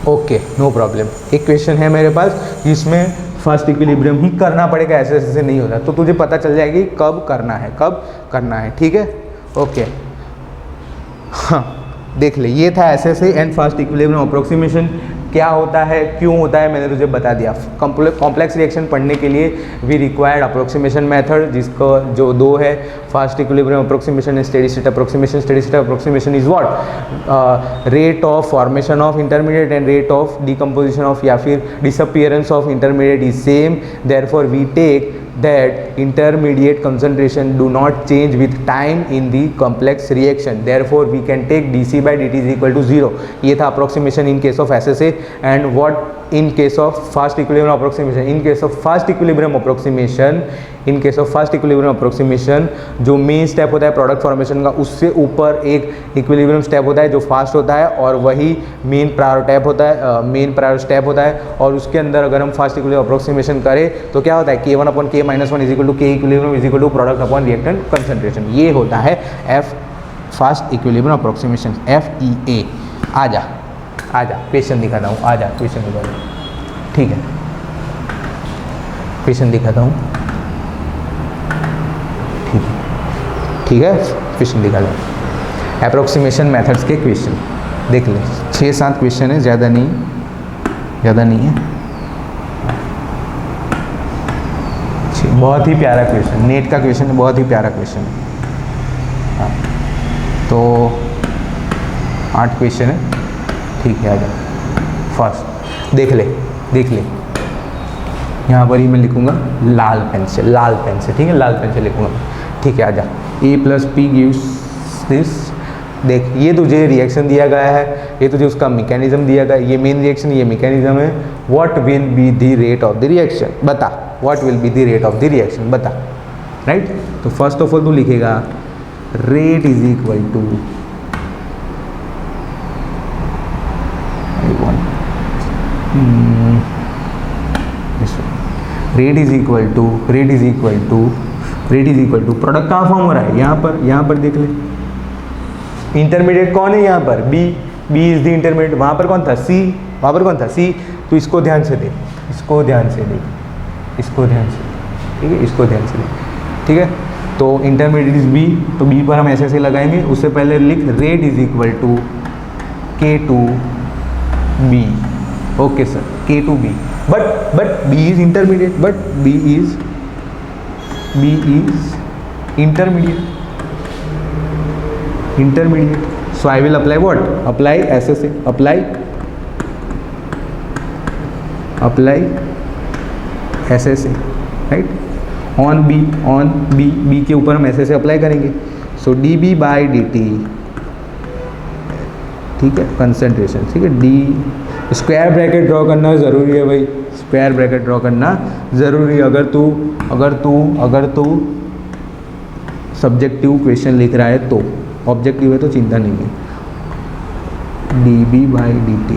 Okay, no problem. एक क्वेश्चन है मेरे पास जिसमें फर्स्ट इक्विलिब्रियम ही करना पड़ेगा, SSA से नहीं होता, तो तुझे पता चल जाएगी कब करना है, ठीक है। ओके, हाँ देख ले, ये था SSA and first equilibrium approximation. क्या होता है, क्यों होता है, मैंने तुझे बता दिया। कॉम्प्लेक्स रिएक्शन पढ़ने के लिए वी रिक्वायर्ड अप्रोक्सीमेशन मेथड, जिसको जो दो है, fast equilibrium approximation and steady state approximation. Steady state approximation is what, rate of formation of intermediate and rate of decomposition of या फिर disappearance of intermediate is same, therefore we take that intermediate concentration do not change with time in the complex reaction, therefore we can take dC by dt is equal to 0. ये था approximation in case of SSA and what in case of fast equilibrium approximation. In case of fast equilibrium approximation, in case of fast equilibrium approximation जो main step होता है product formation का, उससे ऊपर एक equilibrium step होता है जो फास्ट होता है और वही मेन प्रायर स्टेप होता है, मेन प्रायर स्टेप होता है। और उसके अंदर अगर हम फास्ट इक्विलिब्रियम अप्रोक्सीमेशन करें तो क्या होता है, K1 upon K-1 is equal to K equilibrium is equal to product upon reactant concentration. ये होता है F fast equilibrium approximation, FEA। आजा क्वेश्चन दिखाता हूँ, आजा क्वेश्चन दिखाता हूँ, ठीक है, क्वेश्चन दिखाता हूँ, ठीक है, क्वेश्चन दिखाता हूँ। अप्रोक्सीमेशन मेथड्स के क्वेश्चन देख ले, 6-7 क्वेश्चन है, ज़्यादा नहीं है। बहुत ही प्यारा क्वेश्चन, नेट का क्वेश्चन है, बहुत ही प्यारा क्वेश्चन है। हाँ, तो 8 क्वेश्चन है, ठीक है। आजा फर्स्ट देख ले, यहाँ पर ही मैं लिखूँगा लाल पेन से, ठीक है, लाल पेन से लिखूँगा, ठीक है। आजा A plus P gives this. देख, ये तुझे रिएक्शन दिया गया है, ये तुझे उसका मैकेनिज्म दिया गया है, ये मेन रिएक्शन, ये मैकेनिज्म है। What will be the rate of the reaction, बता, what will be the rate of the reaction, बता, राइट। तो फर्स्ट ऑफ ऑल तू लिखेगा rate is equal to rate is equal to product कहाँ form हो रहा है, यहाँ पर देख ले। इंटरमीडिएट कौन है यहाँ पर, बी इज द इंटरमीडिएट। वहाँ पर कौन था, सी। तो इसको ध्यान से देख, ठीक है, इसको ध्यान से देख, ठीक है। तो इंटरमीडिएट इज बी, तो बी पर हम ऐसे लगाएंगे। उससे पहले लिख rate is equal to K2B। Okay sir, K2B, but B is intermediate, B is intermediate. So I will apply what? Apply SSA. Apply SSA, right? On B के ऊपर हम SSA अप्लाई करेंगे। So dB by dt, ठीक है, concentration, ठीक है। D square bracket draw करना ज़रूरी है भाई, स्क्वायर ब्रैकेट ड्रॉ करना ज़रूरी है। अगर तू सब्जेक्टिव क्वेश्चन लिख रहा है तो, ऑब्जेक्टिव है तो चिंता नहीं है। dB by dt,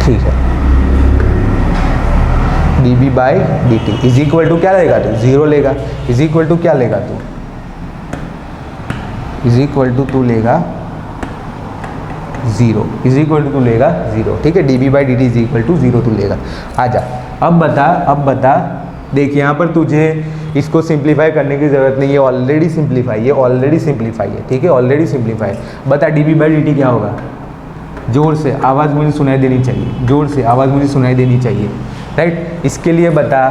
ठीक है, dB by dt is equal to क्या लेगा तू, 0 लेगा। इज इक्वल टू क्या लेगा तू, इज इक्वल टू तू लेगा 0, इज इक्वल टू तू लेगा 0, ठीक है। dB by dt is equal to 0 तू लेगा। आजा अब बता, देख यहाँ पर तुझे इसको सिंप्लीफाई करने की ज़रूरत नहीं है, ऑलरेडी सिंप्लीफाई है, ठीक है, ऑलरेडी सिंप्लीफाई। बता dB by dt क्या होगा, जोर से आवाज़ मुझे सुनाई देनी चाहिए, राइट। इसके लिए बता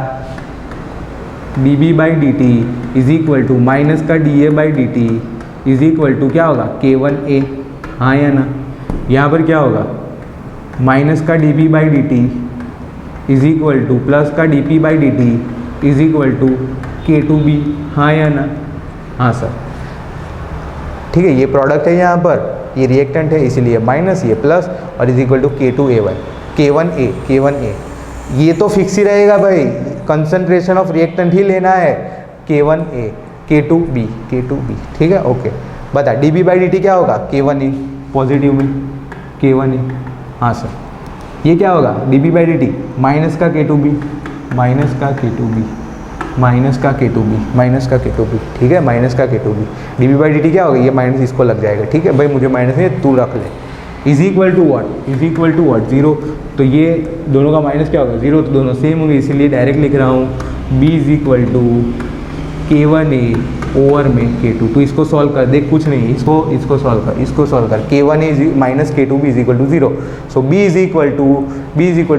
dB by dt is equal to minus का dA by dt is equal to क्या होगा, K1A, हाँ या ना। यहाँ पर क्या होगा, माइनस का dB by dt is equal to plus का dP by dt is equal to K2B, हाँ या ना। हाँ सर, ठीक है। ये प्रोडक्ट है, यहाँ पर ये रिएक्टेंट है, इसीलिए माइनस, ये प्लस, और is equal to K2A, K1A। ये तो फिक्स ही रहेगा भाई, कंसंट्रेशन ऑफ रिएक्टेंट ही लेना है, K1A, K2B, ठीक है, ओके। बता dB by dt क्या होगा, K1A, पॉजिटिव में K1A, हाँ सर। ये क्या होगा, dB by dt माइनस का K2B, ठीक है, माइनस का K2B। dB by dt क्या होगा, ये माइनस इसको लग जाएगा, ठीक है भाई, मुझे माइनस है, तू रख ले। Is equal to what, 0। तो ये दोनों का माइनस क्या होगा, 0, तो दोनों सेम होंगे, इसीलिए डायरेक्ट लिख रहा हूँ B is equal to K1A over में K2। तो इसको सॉल्व कर, देख कुछ नहीं, इसको सॉल्व कर, इसको सॉल्व कर। K1 इज माइनस K2 भी is equal to 0। So B is equal to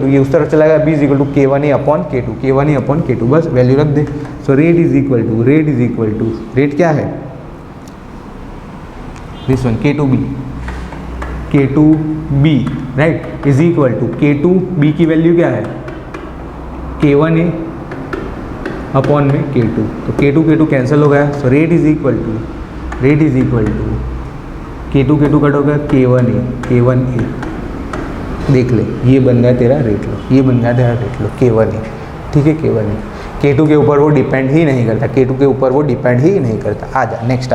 ये उस तरफ चला गया, B is equal to K1 upon K2, K1 upon K2, बस वैल्यू रख दे। So rate is equal to rate क्या है, this one K2B right is equal to K2B की वैल्यू क्या है, K1 अपॉन में K2। तो K2 कैंसिल हो गया। So rate is equal to K2 cut हो गया, K1A देख ले, ये बन गया तेरा रेट लो, ये बन गया तेरा रेट लो K1A, ठीक है K1A। K2 के ऊपर वो डिपेंड ही नहीं करता, K2 के ऊपर वो डिपेंड ही नहीं करता। आ जा नेक्स्ट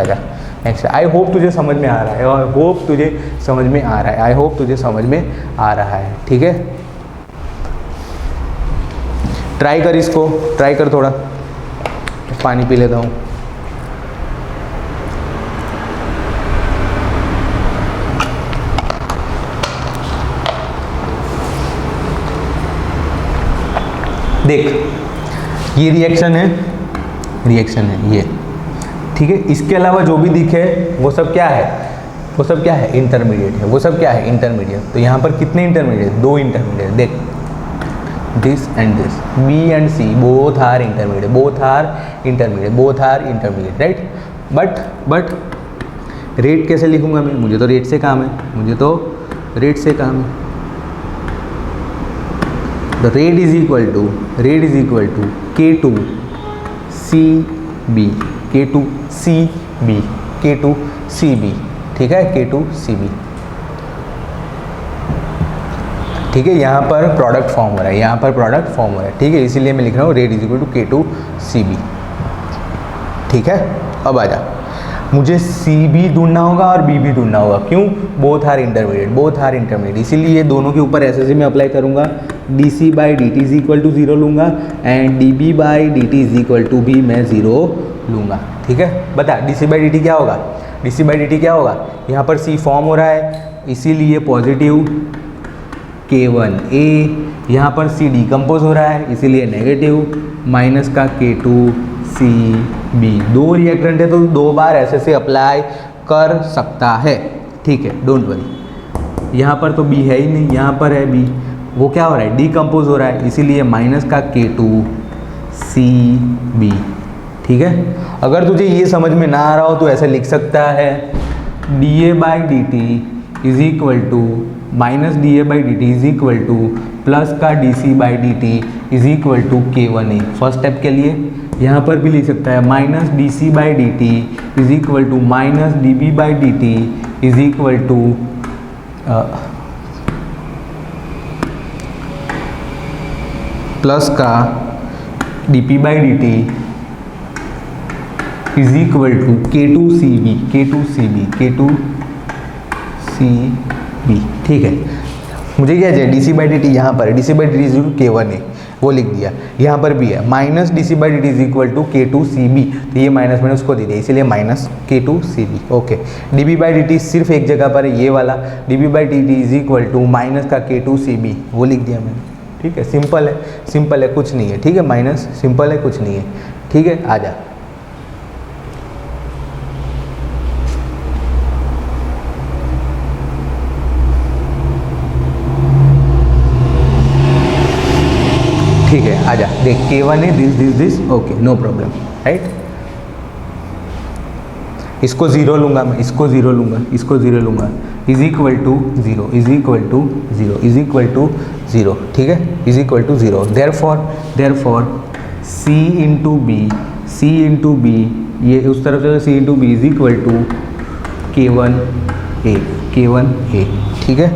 आई होप तुझे समझ में आ रहा है, आई होप तुझे समझ में आ रहा है, ठीक है। ट्राई कर थोड़ा, पानी पी लेता हूँ। देख ये रिएक्शन है ये, ठीक है। इसके अलावा जो भी दिखे वो सब क्या है, इंटरमीडिएट है, वो सब क्या है, इंटरमीडिएट। तो यहाँ पर कितने इंटरमीडिएट, 2 इंटरमीडिएट। देख this and this, B and C both are intermediate right. But rate कैसे लिखूंगा मैं, मुझे तो रेट से काम है, तो rate is equal to K2CB, ठीक है, K2CB, ठीक है। यहाँ पर प्रोडक्ट फॉर्म हो रहा है, ठीक है, इसीलिए मैं लिख रहा हूँ rate is equal to K2CB, ठीक है। अब आ जा, मुझे C भी ढूंढना होगा और B भी ढूंढना होगा, क्यों, बोथ आर इंटरमीडिएट, इसीलिए ये दोनों के ऊपर ऐसे मैं अप्लाई करूँगा। dC/dt इज इक्वल टू 0 लूँगा and dB/dt is equal to भी मैं 0 लूँगा, ठीक है। बता dC/dt क्या होगा, यहाँ पर C फॉर्म हो रहा है इसीलिए पॉजिटिव K1A, यहाँ पर C डिकम्पोज हो रहा है इसीलिए नेगेटिव माइनस का K2CB। 2 रिएक्टेंट है तो 2 बार ऐसे से अप्लाई कर सकता है, ठीक है, डोंट वरी। यहाँ पर तो B है ही नहीं, यहाँ पर है B, वो क्या हो रहा है, डिकम्पोज हो रहा है इसीलिए माइनस का K2CB, ठीक है। अगर तुझे ये समझ में ना आ रहा हो तो ऐसे लिख सकता है dA/dt is equal to minus dA/dt is equal to plus का dC/dt is equal to K1A। First step के लिए यहाँ पर भी लिख सकता है minus dC/dt is equal to minus dB/dt is equal to plus का dP/dt is equal to K2CB, ठीक है। मुझे क्या चाहिए, dC/dt यहाँ पर है, dC/dt is equal to K1A, वो लिख दिया। यहाँ पर भी है minus dC/dt is equal to K2CB, तो ये माइनस मैंने उसको दे दिया इसीलिए माइनस K2CB, ओके। dB/dt सिर्फ एक जगह पर है, ये वाला dB/dt is equal to minus का K2CB, वो लिख दिया मैंने, ठीक है। सिंपल है, कुछ नहीं है, ठीक है, माइनस सिंपल है, कुछ नहीं है, ठीक है। आ जा, ठीक है, आजा देख K1 है this, okay, no problem right. इसको 0 लूँगा मैं, इसको 0 लूँगा इज इक्वल टू 0, ठीक है, is equal to 0। Therefore C into B, ये उस तरफ से C into B is equal to K1A, ठीक है।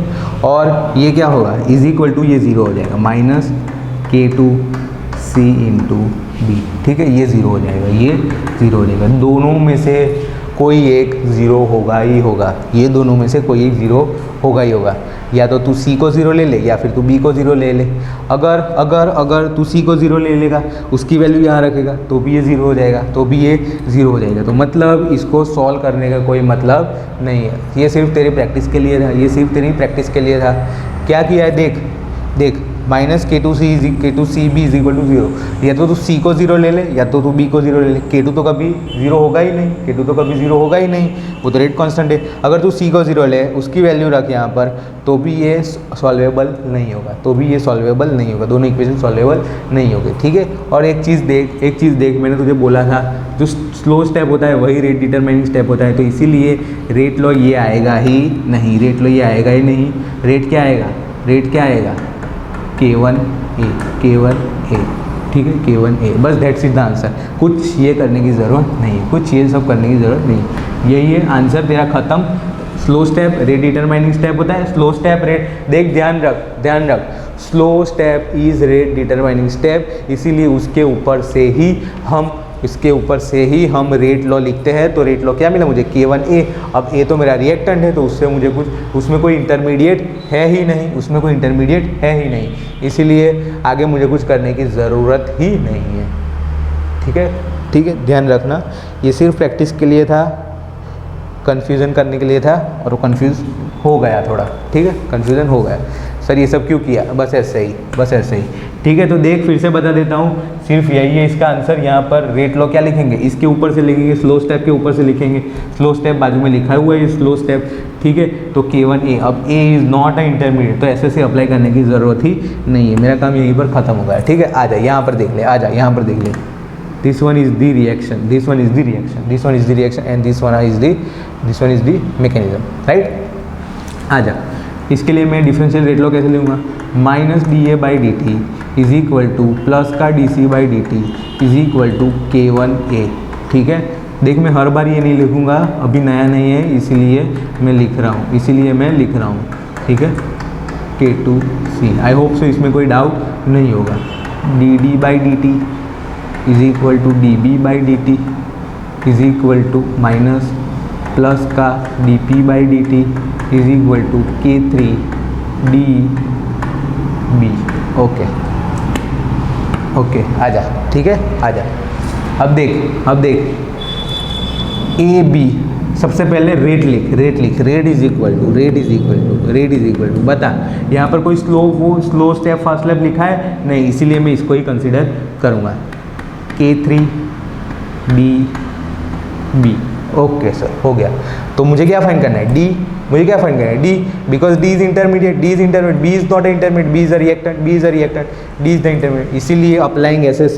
और ये क्या होगा, इज इक्वल टू ये 0 हो जाएगा माइनस K2C इंटू B, ठीक है, ये 0 हो जाएगा, ये 0 हो जाएगा। दोनों में से कोई एक 0 होगा ही होगा, ये दोनों में से कोई एक 0 होगा ही होगा। या तो तू C को 0 ले ले या फिर तू B को 0 ले ले। अगर तू C को 0 ले लेगा, उसकी वैल्यू यहाँ रखेगा तो भी ये 0 हो जाएगा, तो मतलब इसको सॉल्व करने का कोई मतलब नहीं है। ये सिर्फ तेरी प्रैक्टिस के लिए था, क्या किया है, देख माइनस K2C भी इज इक्वल टू 0। या तो तू C को 0 ले ले या तो तू B को 0 ले ले। K2 तो कभी 0 होगा ही नहीं, K2 तो कभी 0 होगा ही नहीं, वो तो रेट कांस्टेंट है। अगर तू C को 0 ले, उसकी वैल्यू रख यहाँ पर, तो भी ये सॉल्वेबल नहीं होगा, तो भी ये सॉल्वेबल नहीं होगा, दोनों इक्वेशन सॉल्वेबल नहीं होंगे, ठीक है। और एक चीज़ देख मैंने तुझे बोला था जो स्लो स्टेप होता है वही रेट डिटरमाइनिंग स्टेप होता है, तो इसीलिए रेट लॉ ये आएगा ही नहीं, रेट लॉ ये आएगा ही नहीं। रेट क्या आएगा, रेट क्या आएगा, K1A, ठीक है, K1A, बस दैट्स इज द आंसर। कुछ ये करने की ज़रूरत नहीं है, कुछ ये सब करने की ज़रूरत नहीं, यही है आंसर तेरा ख़त्म। Slow step rate determining step होता है, स्लो स्टेप रेट, देख ध्यान रख, slow step is rate determining step, इसीलिए उसके ऊपर से ही हम रेट लॉ लिखते हैं। तो रेट लॉ क्या मिला मुझे, K1A। अब A तो मेरा रिएक्टेंट है, तो उससे मुझे कुछ, उसमें कोई इंटरमीडिएट है ही नहीं, इसीलिए आगे मुझे कुछ करने की ज़रूरत ही नहीं है, ठीक है, ध्यान रखना। ये सिर्फ प्रैक्टिस के लिए था, कन्फ्यूज़न करने के लिए था, और वो कन्फ्यूज़ हो गया थोड़ा, ठीक है, कन्फ्यूज़न हो गया। सर ये सब क्यों किया, बस ऐसे ही, ठीक है। तो देख फिर से बता देता हूँ, सिर्फ यही है इसका आंसर। यहाँ पर रेट लॉ क्या लिखेंगे, इसके ऊपर से लिखेंगे, स्लो स्टेप के ऊपर से लिखेंगे, स्लो स्टेप बाजू में लिखा हुआ है स्लो स्टेप, ठीक है। तो K1A, अब A is not a intermediate, तो ऐसे अप्लाई करने की ज़रूरत ही नहीं है, मेरा काम यहीं पर ख़त्म हो गया, ठीक है। आ जा यहाँ पर देख ले, यहाँ पर देख ले, this one is the reaction, and this one is the mechanism, right। आ जा, इसके लिए मैं डिफरेंशियल रेट लॉ कैसे लूँगा, -dA/dt is equal to plus का dC/dt is equal to K1A, ठीक है। देख मैं हर बार ये नहीं लिखूँगा, अभी नया नहीं है इसीलिए मैं लिख रहा हूँ, ठीक है। K2C, आई होप सो इसमें कोई डाउट नहीं होगा। dd/dt is equal to dB/dt is equal to minus plus का dP/dt is equal to K3dB। Okay, आजा, ठीक है, आजा। अब देख AB, सबसे पहले रेट लिख, रेट इज इक्वल टू, बता यहाँ पर कोई स्लो स्टेप फास्ट स्टेप लिखा है नहीं, इसीलिए मैं इसको ही कंसिडर करूँगा, K3dB। ओके सर, हो गया। तो मुझे क्या फाइंड करना है, D, because D is intermediate, B is not intermediate, B is a reactant, D is the intermediate, इसीलिए अप्लाइंग ऐसे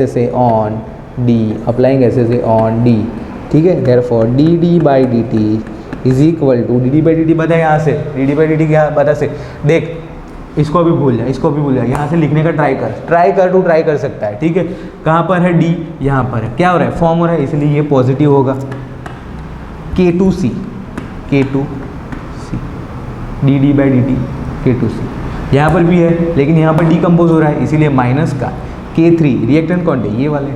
से ऑन D, ठीक है। Therefore dd/dt is equal to, dd/dt बता यहाँ से, dd/dt क्या बता से, देख इसको अभी भूल जा, यहाँ से लिखने का ट्राई कर सकता है, ठीक है। कहाँ पर है D, यहाँ पर है, क्या हो रहा है, फॉर्म हो रहा है, इसलिए ये पॉजिटिव होगा। K2C dd/dt K2C, यहाँ पर भी है, लेकिन यहाँ पर डिकम्पोज हो रहा है, इसीलिए माइनस का K3, रिएक्टेंट कौन है, ये वाले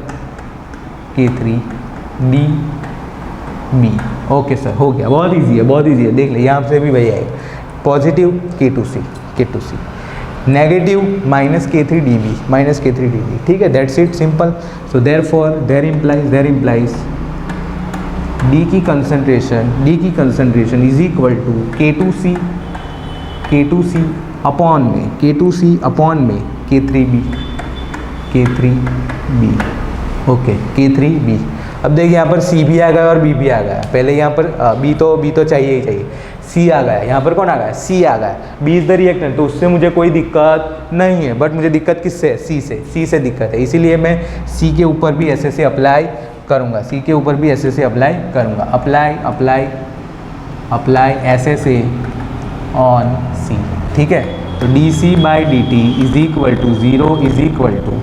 K3dB। ओके सर, हो गया, बहुत ईजी है, देख ले यहाँ से भी वही आएगा, पॉजिटिव K2C, नेगेटिव -K3dB, ठीक है, that's it, simple. So there implies D की कंसंट्रेशन is equal to K2C upon में K3B, ओके, K3B। अब देखिए यहाँ पर C भी आ गया और B भी आ गया, पहले यहाँ पर B तो चाहिए ही चाहिए, C आ गया, यहाँ पर कौन आ गया, C आ गया, B इज द रिएक्टेंट, तो उससे मुझे कोई दिक्कत नहीं है, बट मुझे दिक्कत किससे है, C से दिक्कत है, इसीलिए मैं C के ऊपर भी ऐसे अप्लाई करूँगा, अप्लाई ऐसे ऑन C, ठीक है। तो dC/dt is equal to 0 is equal to,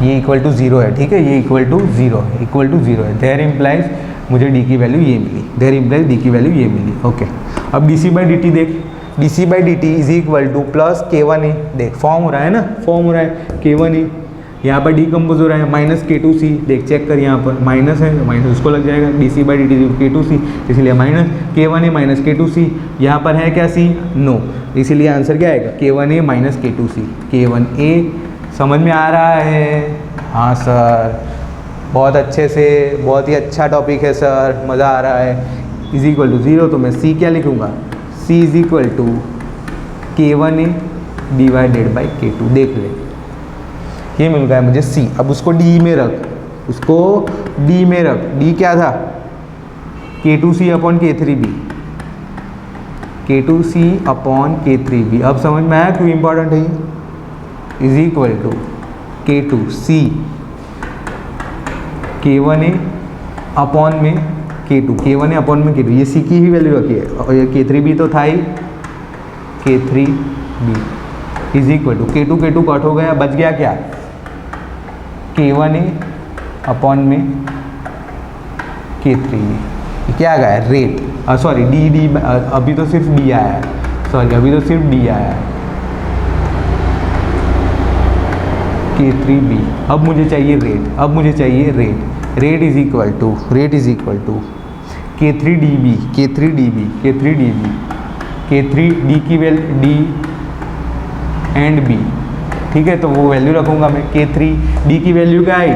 ये इक्वल टू 0 है, ठीक है, ये इक्वल टू 0 है, देयर इम्प्लाइज मुझे D की वैल्यू ये मिली, ओके। अब dC/dt देख, dC/dt is equal to plus K1A, देख फॉर्म हो रहा है K1A, यहाँ पर डिकम्पोज हो रहा है, माइनस K2C, देख चेक कर, यहाँ पर माइनस है, माइनस उसको लग जाएगा, dC/dt K2C, इसलिए माइनस K1A माइनस K2C, यहाँ पर है क्या C, नो, इसीलिए आंसर क्या आएगा, K1A माइनस K2C, K1A। समझ में आ रहा है, हाँ सर, बहुत अच्छे से, बहुत ही अच्छा टॉपिक है सर, मज़ा आ रहा है। इज इक्वल टू 0, तो मैं C क्या लिखूँगा, C is equal to K1A divided by K2। देख ले, ये मिल गया मुझे C। अब उसको D में रख, उसको D में रख। D क्या था? K2C upon K3B, K2C upon K3B। अब समझ में आया क्यों इंपॉर्टेंट है ये? Is equal to K2C K1A upon में K2, K1A अपॉन में K2, ये C की ही वैल्यू रखी है, और ये K3B तो था ही, K3B is equal to K2 cut हो गया, बच गया क्या? K1A अपॉन में K3B। क्या आ गया? रेट, सॉरी डी, अभी तो सिर्फ D आया है, सॉरी अभी तो सिर्फ D आया है, K3B। अब मुझे चाहिए रेट, अब मुझे चाहिए rate. Rate is equal to K3DB, K3DB, K3DB, K3D की वैल्यू D एंड B, ठीक है, तो वो वैल्यू रखूँगा मैं। K3D की वैल्यू क्या आई?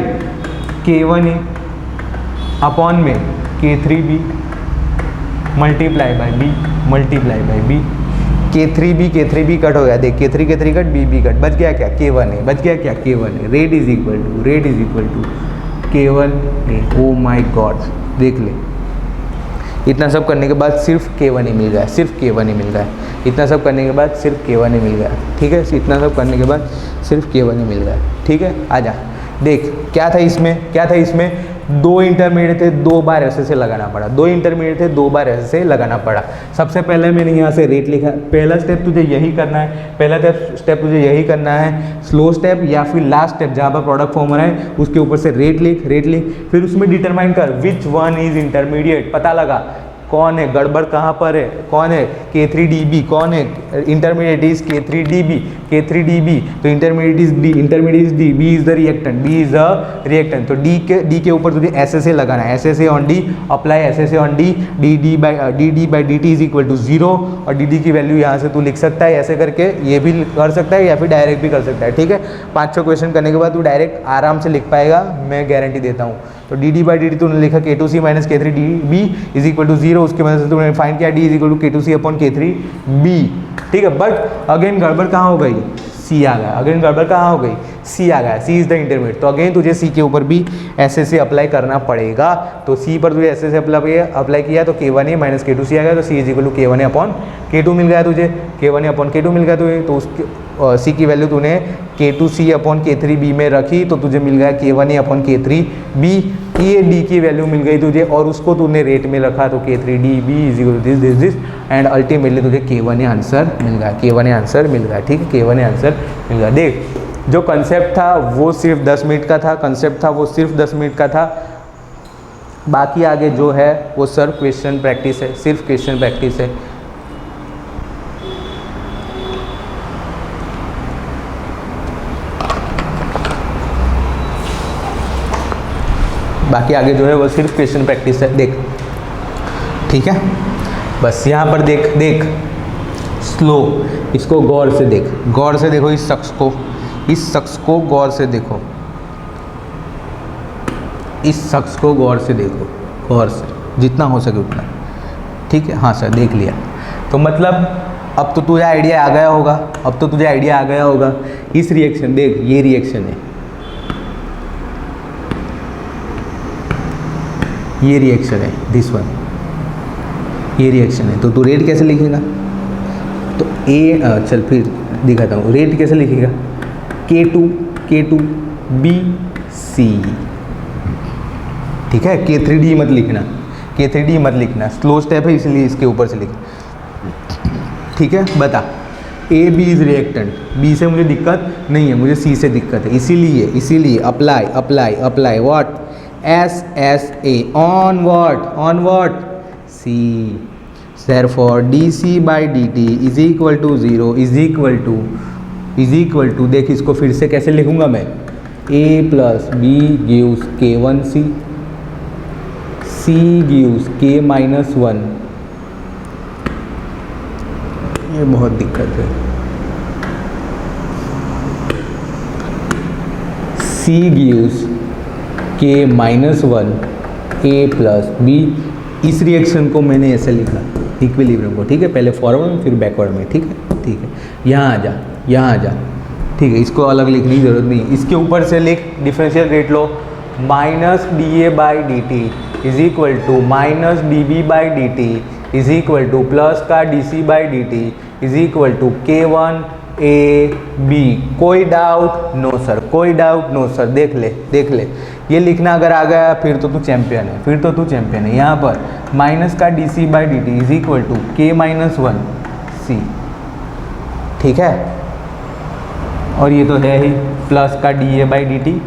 K1A अपॉन में K3B multiply by B। K3B cut हो गया, देख K3 कट, B कट, बच गया क्या? K1A। Rate is equal to K1A। Oh my god, देख ले, इतना सब करने के बाद सिर्फ K1A मिल गया, इतना सब करने के बाद सिर्फ K1A मिल गया, ठीक है, इतना सब करने के बाद सिर्फ K1A मिल गया, ठीक है। आजा देख, क्या था इसमें? दो इंटरमीडिएट थे, दो बार ऐसे लगाना पड़ा, सबसे पहले मैंने यहाँ से रेट लिखा। पहला स्टेप तुझे यही करना है, स्लो स्टेप या फिर लास्ट स्टेप जहाँ पर प्रोडक्ट फॉर्म हो रहा है उसके ऊपर से रेट लिख, फिर उसमें डिटरमाइन कर विच वन इज इंटरमीडिएट, पता लगा कौन है, गड़बड़ कहाँ पर है, कौन है K3DB, कौन है इंटरमीडिएट इज K3DB, तो intermediate is D, B is the reactant, तो D के ऊपर तुझे ऐसे लगाना है, ऐसे ऑन D, अप्लाई ऐसे on D, D by dt is equal to 0, और डी की वैल्यू यहाँ से तू लिख सकता है ऐसे करके, ये भी कर सकता है या फिर डायरेक्ट भी कर सकता है, ठीक है। 5-6 क्वेश्चन करने के बाद तू डायरेक्ट आराम से लिख पाएगा, मैं गारंटी देता हूँ। तो डी बाई डी तूने लिखा K2C minus K3DB is equal to 0, उसके वजह से तूने फाइंड किया D is equal to K2C upon K3B, ठीक है। बट अगेन गड़बड़ कहाँ हो गई? C आ गया, C इज द इंटरमीडिएट, तो अगेन तुझे C के ऊपर भी ऐसे से अप्लाई करना पड़ेगा। तो C पर तुझे ऐसे से अप्लाई किया तो K1A माइनस K2C आ गया, तो C is equal to K1A upon K2 मिल गया तुझे, K1A अपॉन K2 मिल गया तुझे, तो उसके C की वैल्यू तूने K2C अपॉन K3B में रखी, तो तुझे मिल गया K1A अपॉन K3B। ये D की वैल्यू मिल गई तुझे, और उसको तूने रेट में रखा, तो K3DB is equal to this, and ultimately तुझे K1A आंसर मिल गया, ठीक है, K1A आंसर मिल गया। देख, जो कंसेप्ट था वो सिर्फ 10 मिनट का था, बाकी आगे जो है वो सिर्फ क्वेश्चन प्रैक्टिस है, बाकी आगे जो है वो सिर्फ क्वेश्चन प्रैक्टिस है। देख, ठीक है, बस यहाँ पर देख स्लो, इसको गौर से देखो, इस शख्स को गौर से देखो, गौर से जितना हो सके उतना, ठीक है। हाँ सर, देख लिया, तो मतलब अब तो तुझे आइडिया आ गया होगा, इस रिएक्शन, देख ये रिएक्शन है, ये रिएक्शन है, दिस वन, ये रिएक्शन है, तो तू रेट कैसे लिखेगा? तो चल फिर दिखाता हूँ, रेट कैसे लिखेगा? K2BC, ठीक है, K3D मत लिखना, स्लो स्टेप है इसलिए इसके ऊपर से लिख, ठीक है। बता, AB इज रिएक्टेंट, B से मुझे दिक्कत नहीं है, मुझे C से दिक्कत है, इसीलिए apply what? SSA on what? C, therefore DC by dt is equal to 0 is equal to, देख इसको फिर से कैसे लिखूंगा मैं? A plus B gives K1C, C gives K minus 1, ये बहुत दिक्कत है, C gives K minus 1 A plus B, इस रिएक्शन को मैंने ऐसे लिखा, इक्विलिब्रियम को, ठीक है, पहले फॉरवर्ड में फिर बैकवर्ड में, ठीक है, ठीक है। यहाँ आ जा, यहाँ आ जा, ठीक है, इसको अलग लिखने की जरूरत नहीं। इसके ऊपर से लिख डिफरेंशियल रेट लो, minus D A by D T is equal to minus D B by D T is equal to plus का D C by D T is equal to K one A B. कोई doubt? No sir, कोई doubt? No sir. देख ले, देख ले, ये लिखना अगर आ गया फिर तो तू चैंपियन है, फिर तो तू चैंपियन है। यहाँ पर माइनस का D C by D T is equal to K minus one C, ठीक है, और ये तो है ही प्लस का D A by D T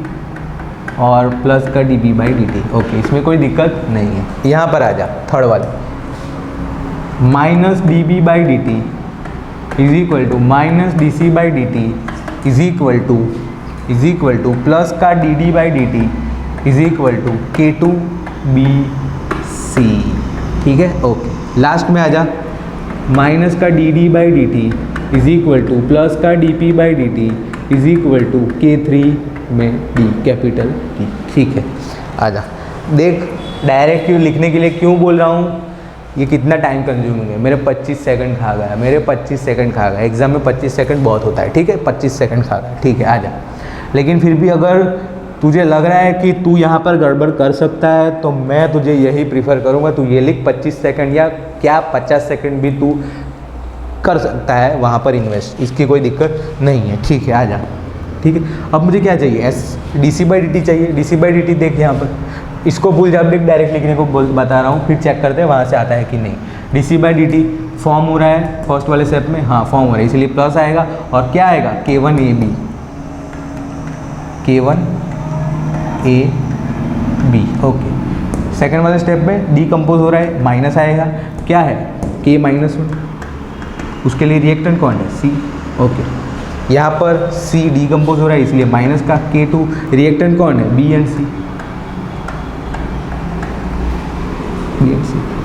और प्लस का D B by D T. Okay, इसमें कोई दिक्कत नहीं है। यहाँ पर आ जा, थर्ड वाले, minus D B by D T is equal to minus D C by D T is equal to plus का D D by D T is equal to K two B C, ठीक है। Okay, last में आ जा, minus का D D by D T is equal to plus का D P by D T is equal to K three में D, capital D, ठीक है। आ जा, देख डायरेक्ट क्यों लिखने के लिए क्यों बोल रहा हूँ, ये कितना टाइम कंज्यूमिंग है। मेरे 25 सेकंड खा गया, मेरे 25 सेकंड खा गया। एग्जाम में 25 सेकंड बहुत होता है, ठीक है, 25 सेकंड खा गया, ठीक है। आ जा, लेकिन फिर भी अगर तुझे लग रहा है कि तू यहाँ पर गड़बड़ कर सकता है तो मैं तुझे यही प्रीफर करूँगा, तू ये लिख 25 सेकंड या क्या 50 सेकंड भी तू कर सकता है वहाँ पर इन्वेस्ट, इसकी कोई दिक्कत नहीं है, ठीक है। आ जा, ठीक है। अब मुझे क्या चाहिए, S D C by D T चाहिए। D C by D T देख यहाँ पर, इसको भूल जा, डायरेक्ट लिखने को बता रहा हूँ, फिर चेक करते हैं वहाँ से आता है कि नहीं। D C by D T form हो रहा है फर्स्ट वाले स्टेप में, हाँ फॉर्म हो रहा है, इसलिए प्लस आएगा और क्या आएगा, K one A B, K one A B. Okay, second वाले स्टेप में डीकम्पोज हो रहा है, माइनस आएगा, क्या है, के माइनस वन, उसके लिए रिएक्टेंट कौन है, सी। ओके, यहाँ पर सी डीकम्पोज हो रहा है इसलिए माइनस का के टू, रिएक्टेंट कौन है, बी एंड सी,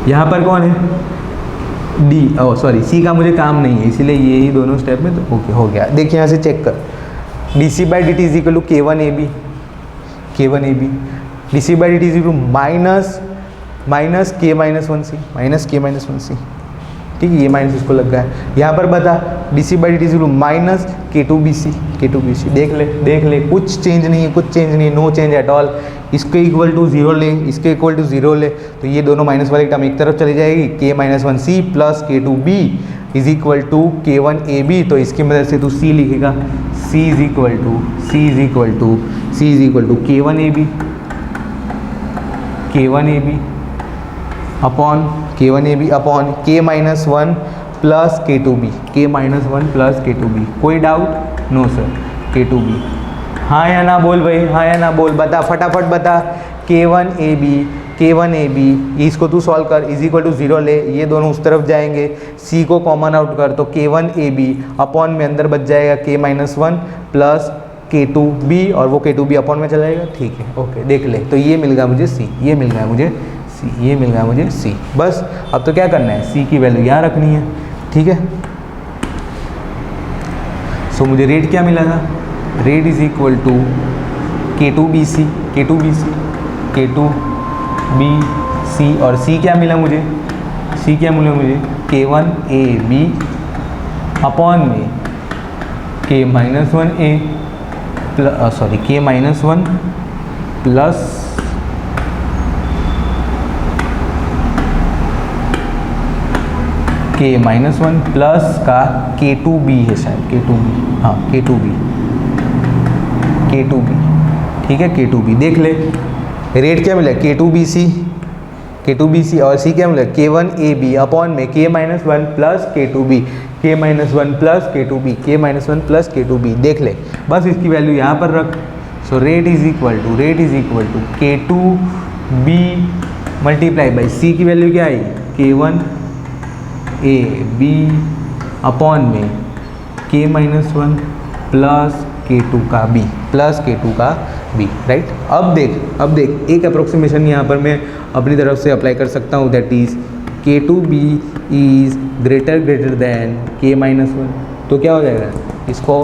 यहाँ पर कौन है, डी, ओ सॉरी सी का मुझे काम नहीं है इसीलिए ये ही दोनों स्टेप में, तो ओके हो गया। देखिए यहाँ से चेक कर, D C by D T is equal to K one A B, K one A B, D C by D T is equal to minus K minus one C, minus K minus one C, ठीक है, ये minus इसको लग गया है। यहाँ पर बता, D C by D T is equal to minus K two B C, K two B सी, देख ले, देख ले, कुछ चेंज नहीं है, कुछ चेंज नहीं है, नो चेंज एट ऑल। इसके इक्वल टू जीरो ले, इसके इक्वल टू जीरो ले, तो ये दोनों माइनस वाली टर्म एक तरफ चली जाएगी, K minus one C plus K two B is equal to K one A B. तो इसकी मदद से तू सी लिखेगा, C is equal to K one A B, K one A B upon K one A B upon K minus one plus K two B, K minus one plus K two B. कोई doubt? No sir, K two B. हाँ या ना बोल भाई, हाँ या ना बोल, बता फटाफट बता। के वन ए बी, इसको तू सॉल्व कर, इज इक्वल टू जीरो ले, ये दोनों उस तरफ जाएंगे, सी को कॉमन आउट कर तो के वन ए बी अपॉन में अंदर बच जाएगा के minus one plus K two B, और वो के टू बी अपॉन में चला जाएगा, ठीक है। ओके, देख ले, तो ये मिल गया मुझे सी, ये मिल गया मुझे सी, ये मिल गया मुझे सी। बस अब तो क्या करना है, सी की वैल्यू यहाँ रखनी है, ठीक है। सो मुझे रेट क्या मिला था, rate is equal to K two B C, K two B C, K two B सी, और सी क्या मिला मुझे, सी क्या मिला मुझे, के वन ए बी अपॉन में के माइनस वन ए सॉरी के माइनस वन प्लस के माइनस वन प्लस का के टू बी है शायद, के टू बी, हाँ के टू बी, के टू बी, ठीक है, के टू बी। देख ले रेट क्या मिला, के two B C, K two B सी, और सी क्या मिला, के वन ए बी अपॉन में K minus one plus K two B, K minus one plus K two B, K minus one plus K two B. देख ले, बस इसकी value यहाँ पर रख। So rate is equal to K two B multiply by C की value क्या आई, के वन ए बी अपॉन में K minus one plus K to का बी, प्लस के टू का बी, राइट। अब देख एक अप्रोक्सीमेशन यहाँ पर मैं अपनी तरफ से अप्लाई कर सकता हूँ, that is K two B is greater than K minus one. तो क्या हो जाएगा, इसको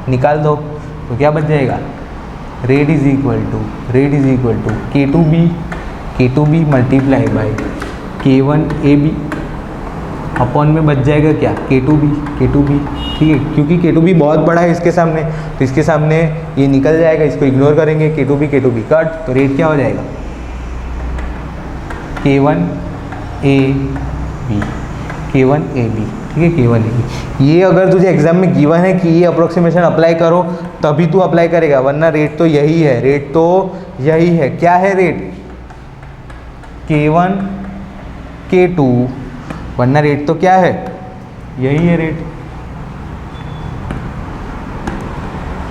निकाल दो तो क्या बच जाएगा, rate is equal to K two B multiply by के वन ए बी अपॉन में बच जाएगा क्या, K2B, K2B, ठीक है, क्योंकि K2B बहुत बड़ा है इसके सामने, तो इसके सामने ये निकल जाएगा, इसको इग्नोर करेंगे, K2B कट, तो रेट क्या हो जाएगा, K1AB, K1AB, ठीक है, K1AB। ये अगर तुझे एग्जाम में गिवन है कि ये अप्रोक्सीमेशन अप्लाई करो तभी तू अप्लाई करेगा, वरना रेट तो यही है, रेट तो यही है। क्या है रेट, K1 K2, वरना रेट तो क्या है, यही है रेट,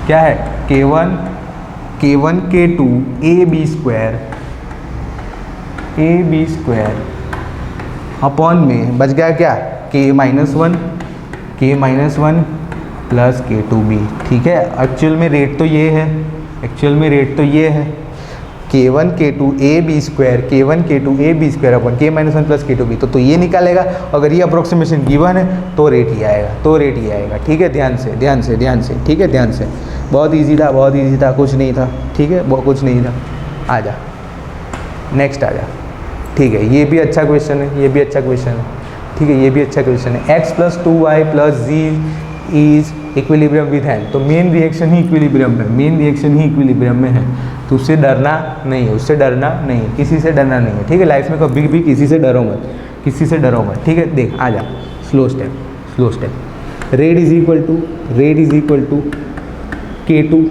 क्या है, K1 K2 AB square upon में बच गया क्या, K-1 प्लस K2B, ठीक है। एक्चुअल में रेट तो ये है, K1 K2 AB square, K1 K2 AB square upon K-1 plus K2B, तो ये निकालेगा। अगर ये अप्रोक्सीमेशन गिवन है तो रेट ही आएगा, ठीक है। ध्यान से, ठीक है, ध्यान से। बहुत इजी था, कुछ नहीं था, ठीक है, बहुत कुछ नहीं था। आ जा, नेक्स्ट आ जा, ठीक है। ये भी अच्छा क्वेश्चन है, ठीक है, ये भी अच्छा क्वेश्चन है। x plus 2y plus z is equilibrium with n, तो मेन रिएक्शन ही इक्विलिब्रियम में है, तो उससे डरना नहीं है, किसी से डरना नहीं है, ठीक है। लाइफ में कभी भी किसी से डरो मत, ठीक है। देख, आ जा, slow step. Rate is equal to K2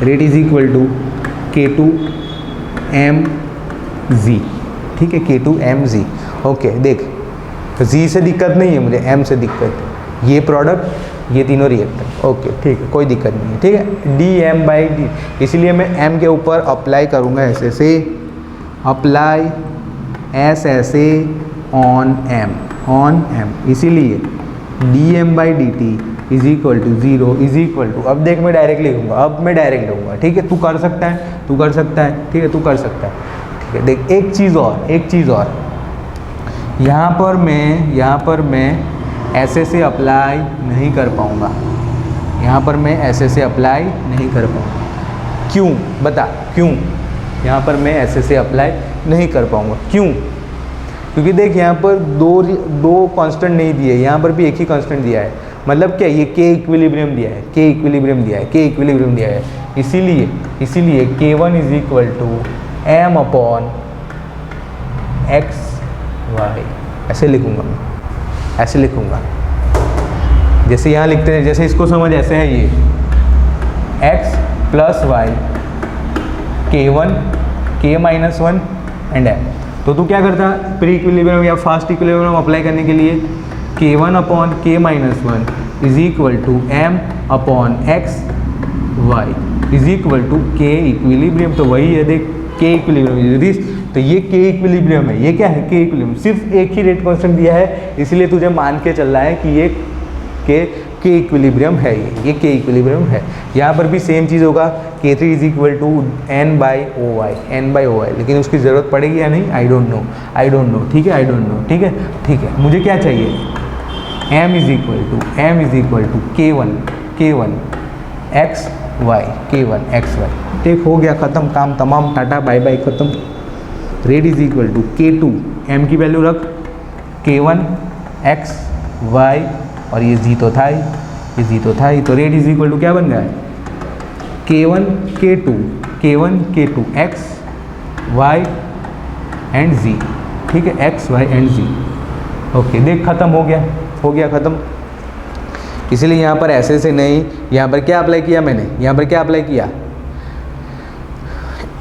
rate is equal to K2mz, ठीक है, K2mz। ओके, देख, z से दिक्कत नहीं है मुझे, m से दिक्कत, ये प्रोडक्ट, ये तीनों रिएक्टर, ओके, ठीक है, कोई दिक्कत नहीं है, ठीक है। dm/d, इसलिए मैं m के ऊपर अप्लाई करूँगा ऐसे अप्लाई ऐसे ऑन m, इसीलिए dm/dt is equal to 0 is equal to, अब देख मैं डायरेक्ट लिखूंगा, ठीक है। तू कर सकता है, ठीक है, ठीक है। देख, एक चीज़ और, यहाँ पर मैं ऐसे से अप्लाई नहीं कर पाऊँगा, क्यों, बता क्यों, यहाँ पर मैं ऐसे से अप्लाई नहीं कर पाऊँगा, क्यों? क्योंकि देख, यहाँ पर दो कांस्टेंट नहीं दिए, यहाँ पर भी एक ही कांस्टेंट दिया है, मतलब क्या, ये K इक्विलिब्रियम दिया है, इसीलिए K1 is equal to m upon x y, ऐसे लिखूंगा जैसे यहाँ लिखते हैं, जैसे इसको समझ ऐसे है, ये x plus y K1 K-1 and m। तो तू क्या करता, प्री इक्विलिब्रियम या फास्ट इक्विलिब्रियम अप्लाई करने के लिए K1 upon K-1 is equal to m upon x y is equal to K equilibrium, तो वही है, देख, K इक्विलिब्रियम, तो ये K इक्विलिब्रियम है, ये क्या है, K इक्विलिब्रियम, सिर्फ एक ही रेट कांस्टेंट दिया है, इसलिए तुझे मान के चल रहा है कि ये K इक्विलिब्रियम है, ये K इक्विलिब्रियम है। यहाँ पर भी सेम चीज़ होगा, K3 is equal to n/OY, लेकिन उसकी ज़रूरत पड़ेगी या नहीं, आई डोंट नो, ठीक है, ठीक है। मुझे क्या चाहिए, m is equal to K1 xy, ठीक, हो गया, ख़त्म, काम तमाम, टाटा बाय बाय, ख़त्म। Rate is equal to K2, m की वैल्यू रख, K1 xy, और ये z तो था ही, तो रेट इज इक्वल टू क्या बन गया है, K1 K2 x y and z, ठीक है, x y and z। Okay, देख, ख़त्म हो गया, ख़त्म। इसलिए यहाँ पर ऐसे से नहीं, यहाँ पर क्या अप्लाई किया,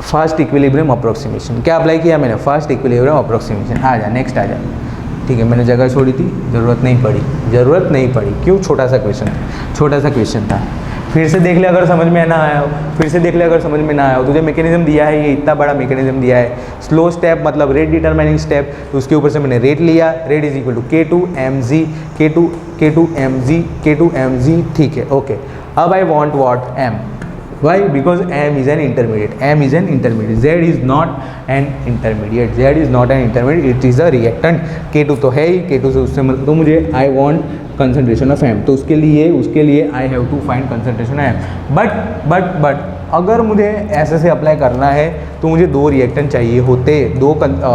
fast equilibrium approximation, fast equilibrium approximation. आ जा, नेक्स्ट आ जा, ठीक है। मैंने जगह छोड़ी थी, ज़रूरत नहीं पड़ी, क्यों, छोटा सा क्वेश्चन था। फिर से देख ले अगर समझ में ना आया हो, तुझे मैकेनिज्म दिया है, ये इतना बड़ा मैकेनिज्म दिया है, स्लो स्टेप मतलब रेट डिटरमाइनिंग स्टेप, तो उसके ऊपर से मैंने रेट लिया, rate is equal to K2mz, ठीक है, ओके। अब I want what, m, why, because m is an intermediate, z is not an intermediate, it is a reactant। K2 तो है ही, K2 से उससे मतलब, तो मुझे I want concentration of m, तो उसके लिए I have to find concentration of m, but अगर मुझे ऐसे से अप्लाई करना है तो मुझे 2 रिएक्टेंट चाहिए होते, 2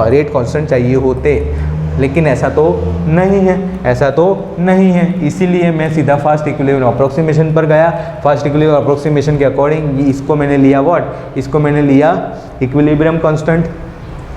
रेट कांस्टेंट चाहिए होते, लेकिन ऐसा तो नहीं है, ऐसा तो नहीं है। इसीलिए मैं सीधा फर्स्ट इक्विलिब्रियम अप्रोक्सीमेशन पर गया। फर्स्ट इक्विलिब्रियम अप्रोक्सीमेशन के अकॉर्डिंग इसको मैंने लिया व्हाट, इसको मैंने लिया equilibrium constant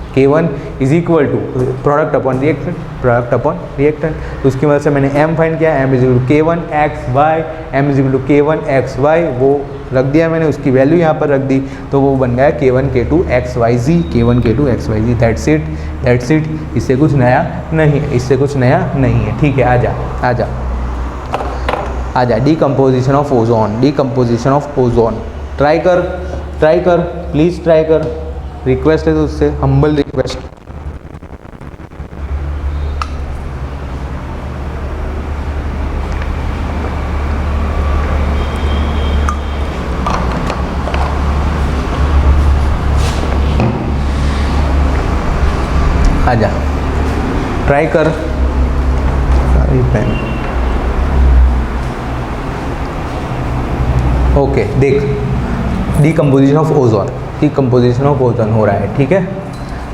K1 is equal to product upon reactant, product upon reactant. उसकी वजह से मैंने m फाइंड किया, m is equal to K1 XY, m is equal to K1 XY, वो रख दिया मैंने, उसकी वैल्यू यहाँ पर रख दी, तो वो बन गया K1 K2 XYZ, K1 K2 XYZ। That's it, that's it. इससे कुछ नया नहीं है, इससे कुछ नया नहीं है। ठीक है, आजा आजा आजा। Decomposition of ozone, decomposition of ozone. Try कर, ट्राई कर, प्लीज़ ट्राई कर, रिक्वेस्ट है तो उससे, हम्बल रिक्वेस्ट। आजा, ट्राई कर। सारी पेन। ओके, देख, decomposition of ozone, decomposition of ozone हो रहा है। ठीक है,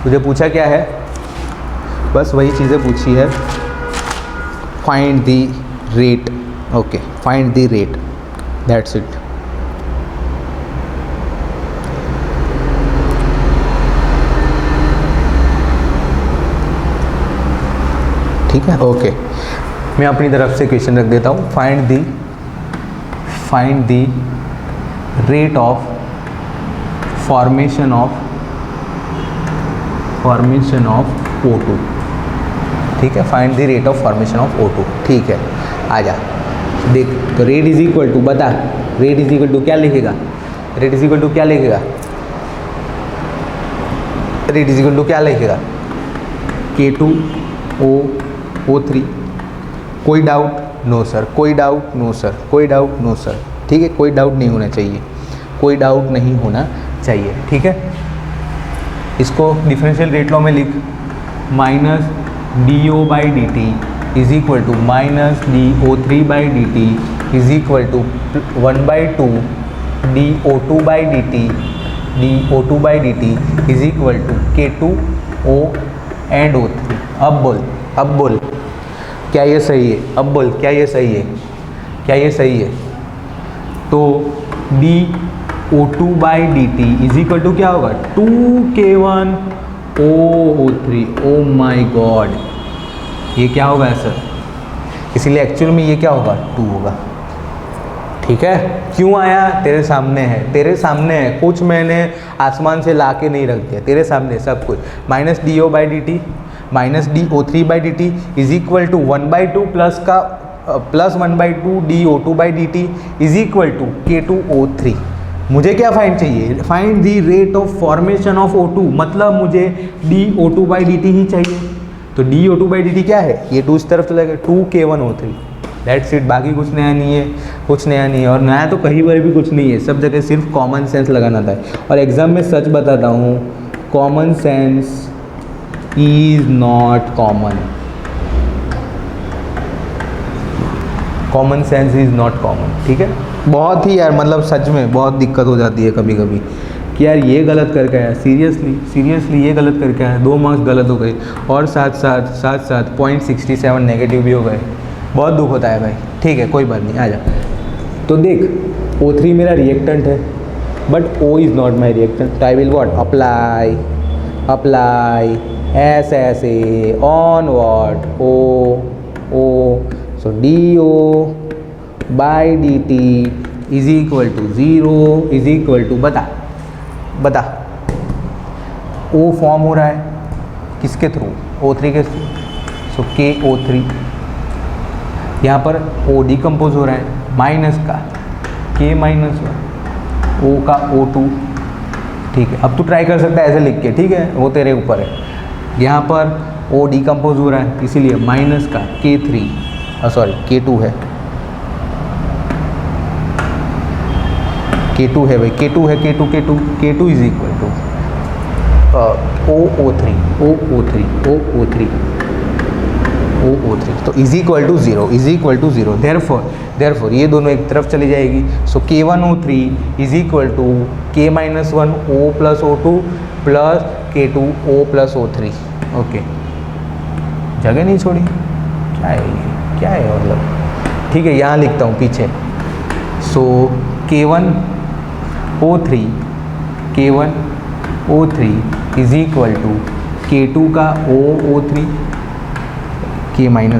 तुझे पूछा क्या है, बस वही चीज़ें पूछी है। Find the rate, okay, find the rate, that's it. ठीक है, ओके, मैं अपनी तरफ से क्वेश्चन रख देता हूँ। Find the rate of formation of O2। ठीक है, find the rate of formation of O2। ठीक है, आजा देख, तो रेट इज इक्वल टू, बता, रेट इज इक्वल टू क्या लिखेगा, रेट इज इक्वल टू क्या लिखेगा, रेट इज इक्वल टू क्या लिखेगा, K2O3। कोई डाउट? नो सर, कोई डाउट? नो सर, कोई डाउट? No sir. ठीक है, कोई डाउट नहीं होना चाहिए, कोई डाउट नहीं होना चाहिए। ठीक है, इसको डिफरेंशियल रेट लॉ में लिख, minus DO/dt is equal to minus DO3/dt is equal to 1/2 DO2/dt, DO2/dt is equal to K2O and O3। अब बोल, अब बोल, क्या ये सही है? अब बोल, क्या ये सही है? क्या ये सही है? तो DO2/dt इज इक्वल टू क्या होगा, 2K1OO3। ओ माई गॉड, ये क्या होगा सर? इसीलिए एक्चुअल में ये क्या होगा, 2 होगा। ठीक है, क्यों आया? तेरे सामने है, तेरे सामने है, कुछ मैंने आसमान से ला के नहीं रख दिया, तेरे सामने सब कुछ। Minus DO/dt minus DO3/dt is equal to 1/2 plus का plus 1/2 DO2/dt is equal to K2O3। मुझे क्या फाइंड चाहिए? Find the rate of formation of O2, मतलब मुझे DO2/dt ही चाहिए। तो DO2/dt क्या है, ये 2 इस तरफ चला गया, 2K1O3। दैट्स इट, बाकी कुछ नया नहीं है, कुछ नया नहीं है। और नया तो कहीं पर भी कुछ नहीं है, सब जगह सिर्फ कॉमन सेंस लगाना था। और एग्जाम में सच बताता हूँ, common sense is not common, common sense is not common. ठीक है, बहुत ही यार, मतलब सच में बहुत दिक्कत हो जाती है कभी कभी कि यार ये गलत करके आया, सीरियसली ये गलत करके आया, 2 मार्क्स गलत हो गए, और साथ साथ 0.67 नेगेटिव भी हो गए। बहुत दुख होता है भाई। ठीक है, कोई बात नहीं, आ जा। तो देख, O3 मेरा रिएक्टेंट है, but O is not my reactant. I will what, apply ऐसे on what, O। So DO/dt is equal to 0 is equal to, बता O फॉर्म हो रहा है किसके थ्रू, O3 के थ्रू। सो KO3, यहाँ पर O डिकम्पोज हो रहा है, माइनस का K माइनस O का O2। ठीक है, अब तू ट्राई कर सकता है ऐसे लिख के, ठीक है, वो तेरे ऊपर है। यहाँ पर O डिकम्पोज हो रहा है, इसीलिए माइनस का K3, K2 है, K2 है भाई, K2 है, K2 is equal to OO3 OO3, तो is equal to zero, is equal to zero, therefore ये दोनों एक तरफ चली जाएगी। So K1O3 is equal to K-1 O plus O2 plus K2 O plus O3। Okay, जगह नहीं छोड़ी, क्या है ये, क्या है मतलब, ठीक है यहाँ लिखता हूँ पीछे। सो K1O3 is equal to K2 का OO3 K-1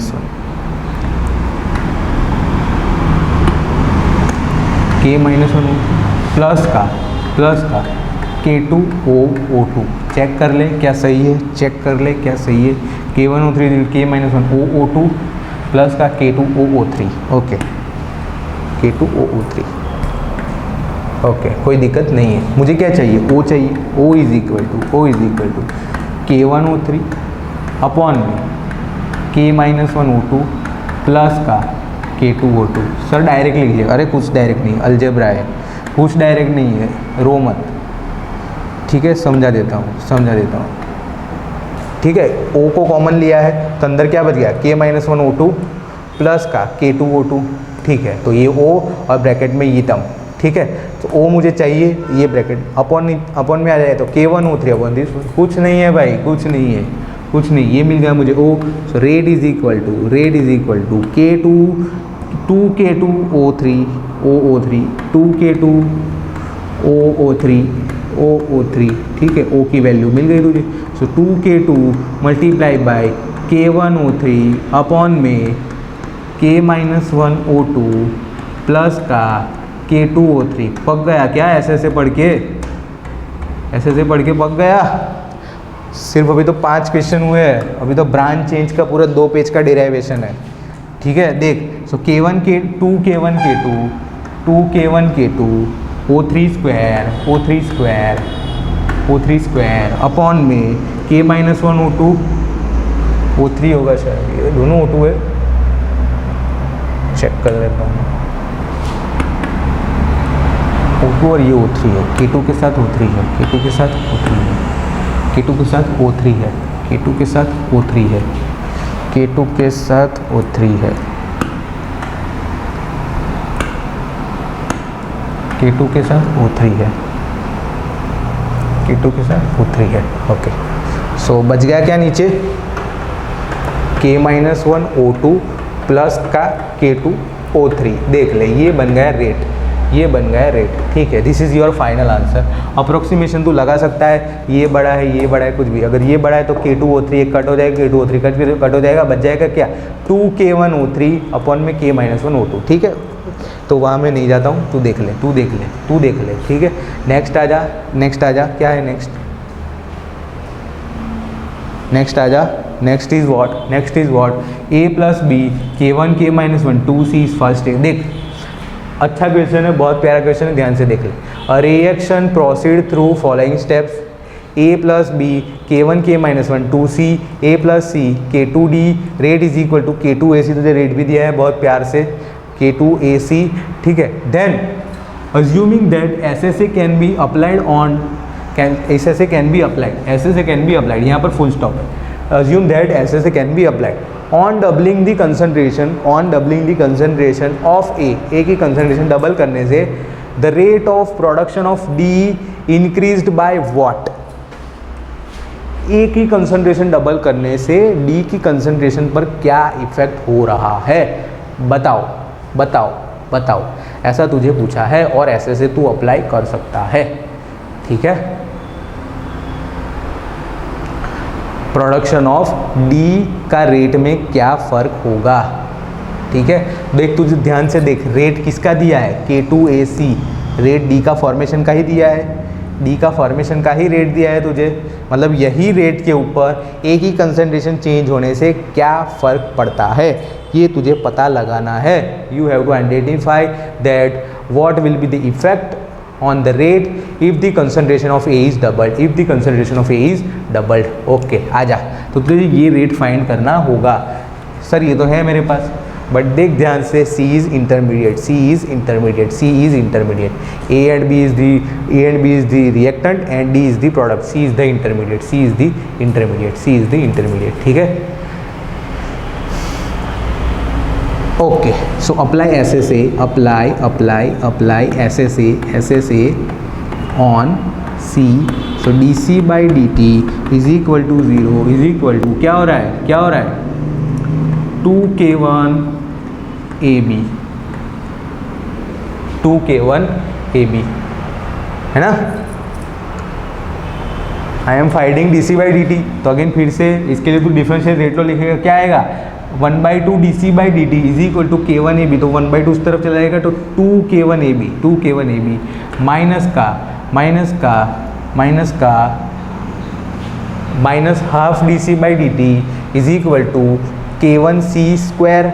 K-1 प्लस का K2OO2। चेक कर ले क्या सही है, चेक कर ले क्या सही है। K1O3 K-1 OO2 प्लस का K2OO3। Okay, K2OO3। ओके, कोई दिक्कत नहीं है। मुझे क्या चाहिए, O चाहिए। O is equal to K1O3 upon में K-1 O2 प्लस का K2O2। सर डायरेक्ट लिखिए। अरे कुछ डायरेक्ट नहीं, अलजेब्रा है, कुछ डायरेक्ट नहीं है, रो मत, ठीक है। समझा देता हूँ। ठीक है, O को कॉमन लिया है तो अंदर क्या बच गया, K-1 O2 प्लस का K2O2। ठीक है, तो ये O और ब्रैकेट में ये टर्म, ठीक है। तो O मुझे चाहिए, ये ब्रैकेट अपॉन में आ जाए तो K1O3 अपॉन दिस। कुछ नहीं है भाई, कुछ नहीं है, कुछ नहीं, ये मिल गया मुझे O। So rate is equal to K2 2K2O3 OO3 2K2OO3 ठीक है। O की वैल्यू मिल गई तुझे। सो 2K2 multiply by K1O3 upon में K-1 O2 प्लस का K2O3। पक गया क्या, ऐसे पढ़ के पक गया। सिर्फ अभी तो 5 क्वेश्चन हुए हैं, अभी तो ब्रांच चेंज का पूरा 2 पेज का डेराइवेशन है, ठीक है। देख, सो K1 K2 O3 square upon में K-1 O2 O3 होगा शायद, ये दोनों O2 है, चेक कर लेता हूँ। O2 और ये O3 है, K2 के साथ O3 है, K2 के साथ O3 है, K2 के साथ O3 है, K2 के साथ O3 है, K2 के साथ O3 है, K2 के साथ O3 है, K2 के साथ O3 है। ओके, सो बच गया क्या नीचे, K-1 O2 प्लस का K2O3। देख ले, ये बन गया रेट, ठीक है। This is your final answer. Approximation तू लगा सकता है, ये बड़ा है, कुछ भी। अगर ये बड़ा है तो K2O3 एक कट हो जाएगा, K2O3 कट हो जाएगा, बच जाएगा क्या, 2K1O3 अपॉन में K-1 O2, ठीक है। तो वहाँ मैं नहीं जाता हूँ, तू देख ले, ठीक है। नेक्स्ट आ जा, क्या है नेक्स्ट आ जा। Next is what, A plus B K1 K-1 2C is first. देख, अच्छा क्वेश्चन है, बहुत प्यारा क्वेश्चन है, ध्यान से देख ले। A reaction proceed through following steps A plus B K1 K-1 2C A plus C K2D rate is equal to K2AC। तुझे रेट भी दिया है बहुत प्यार से, K2AC, ठीक है। Then assuming that SSA can be applied on SSA can be applied, यहाँ पर फुल स्टॉप है। assume that SSA can be applied on doubling the concentration of A की concentration डबल करने से the rate of production of D increased by what? A की concentration double करने से D की concentration पर क्या इफेक्ट हो रहा है, बताओ। ऐसा तुझे पूछा है और SSA तू अप्लाई कर सकता है, ठीक है। प्रोडक्शन ऑफ डी का रेट में क्या फ़र्क होगा, ठीक है। देख, तुझे ध्यान से देख, रेट किसका दिया है, K2AC। रेट डी का फॉर्मेशन का ही दिया है, रेट दिया है तुझे। मतलब यही रेट के ऊपर ए की कंसंट्रेशन चेंज होने से क्या फ़र्क पड़ता है, ये तुझे पता लगाना है। You have to identify that what will be the effect on the rate if the concentration of A is doubled, okay, आजा। तो तुझे ये रेट फाइंड करना होगा। सर ये तो है मेरे पास, बट देख ध्यान से, C is intermediate, A and B is the reactant and D is the product, C is the intermediate, ठीक है। Okay, so apply SSA, apply SSA on C. So DC by dt is equal to 0 is equal to क्या हो रहा है 2k1 AB, 2k1 AB है ना. I am finding DC by dt. तो again फिर से इसके लिए तो डिफरेंशियल रेट लो लिखेगा. क्या आएगा 1/2 DC by dt is equal to k1 AB. तो 1/2 उस तरफ चला जाएगा तो 2k1 AB minus half DC by dt is equal to k1c square.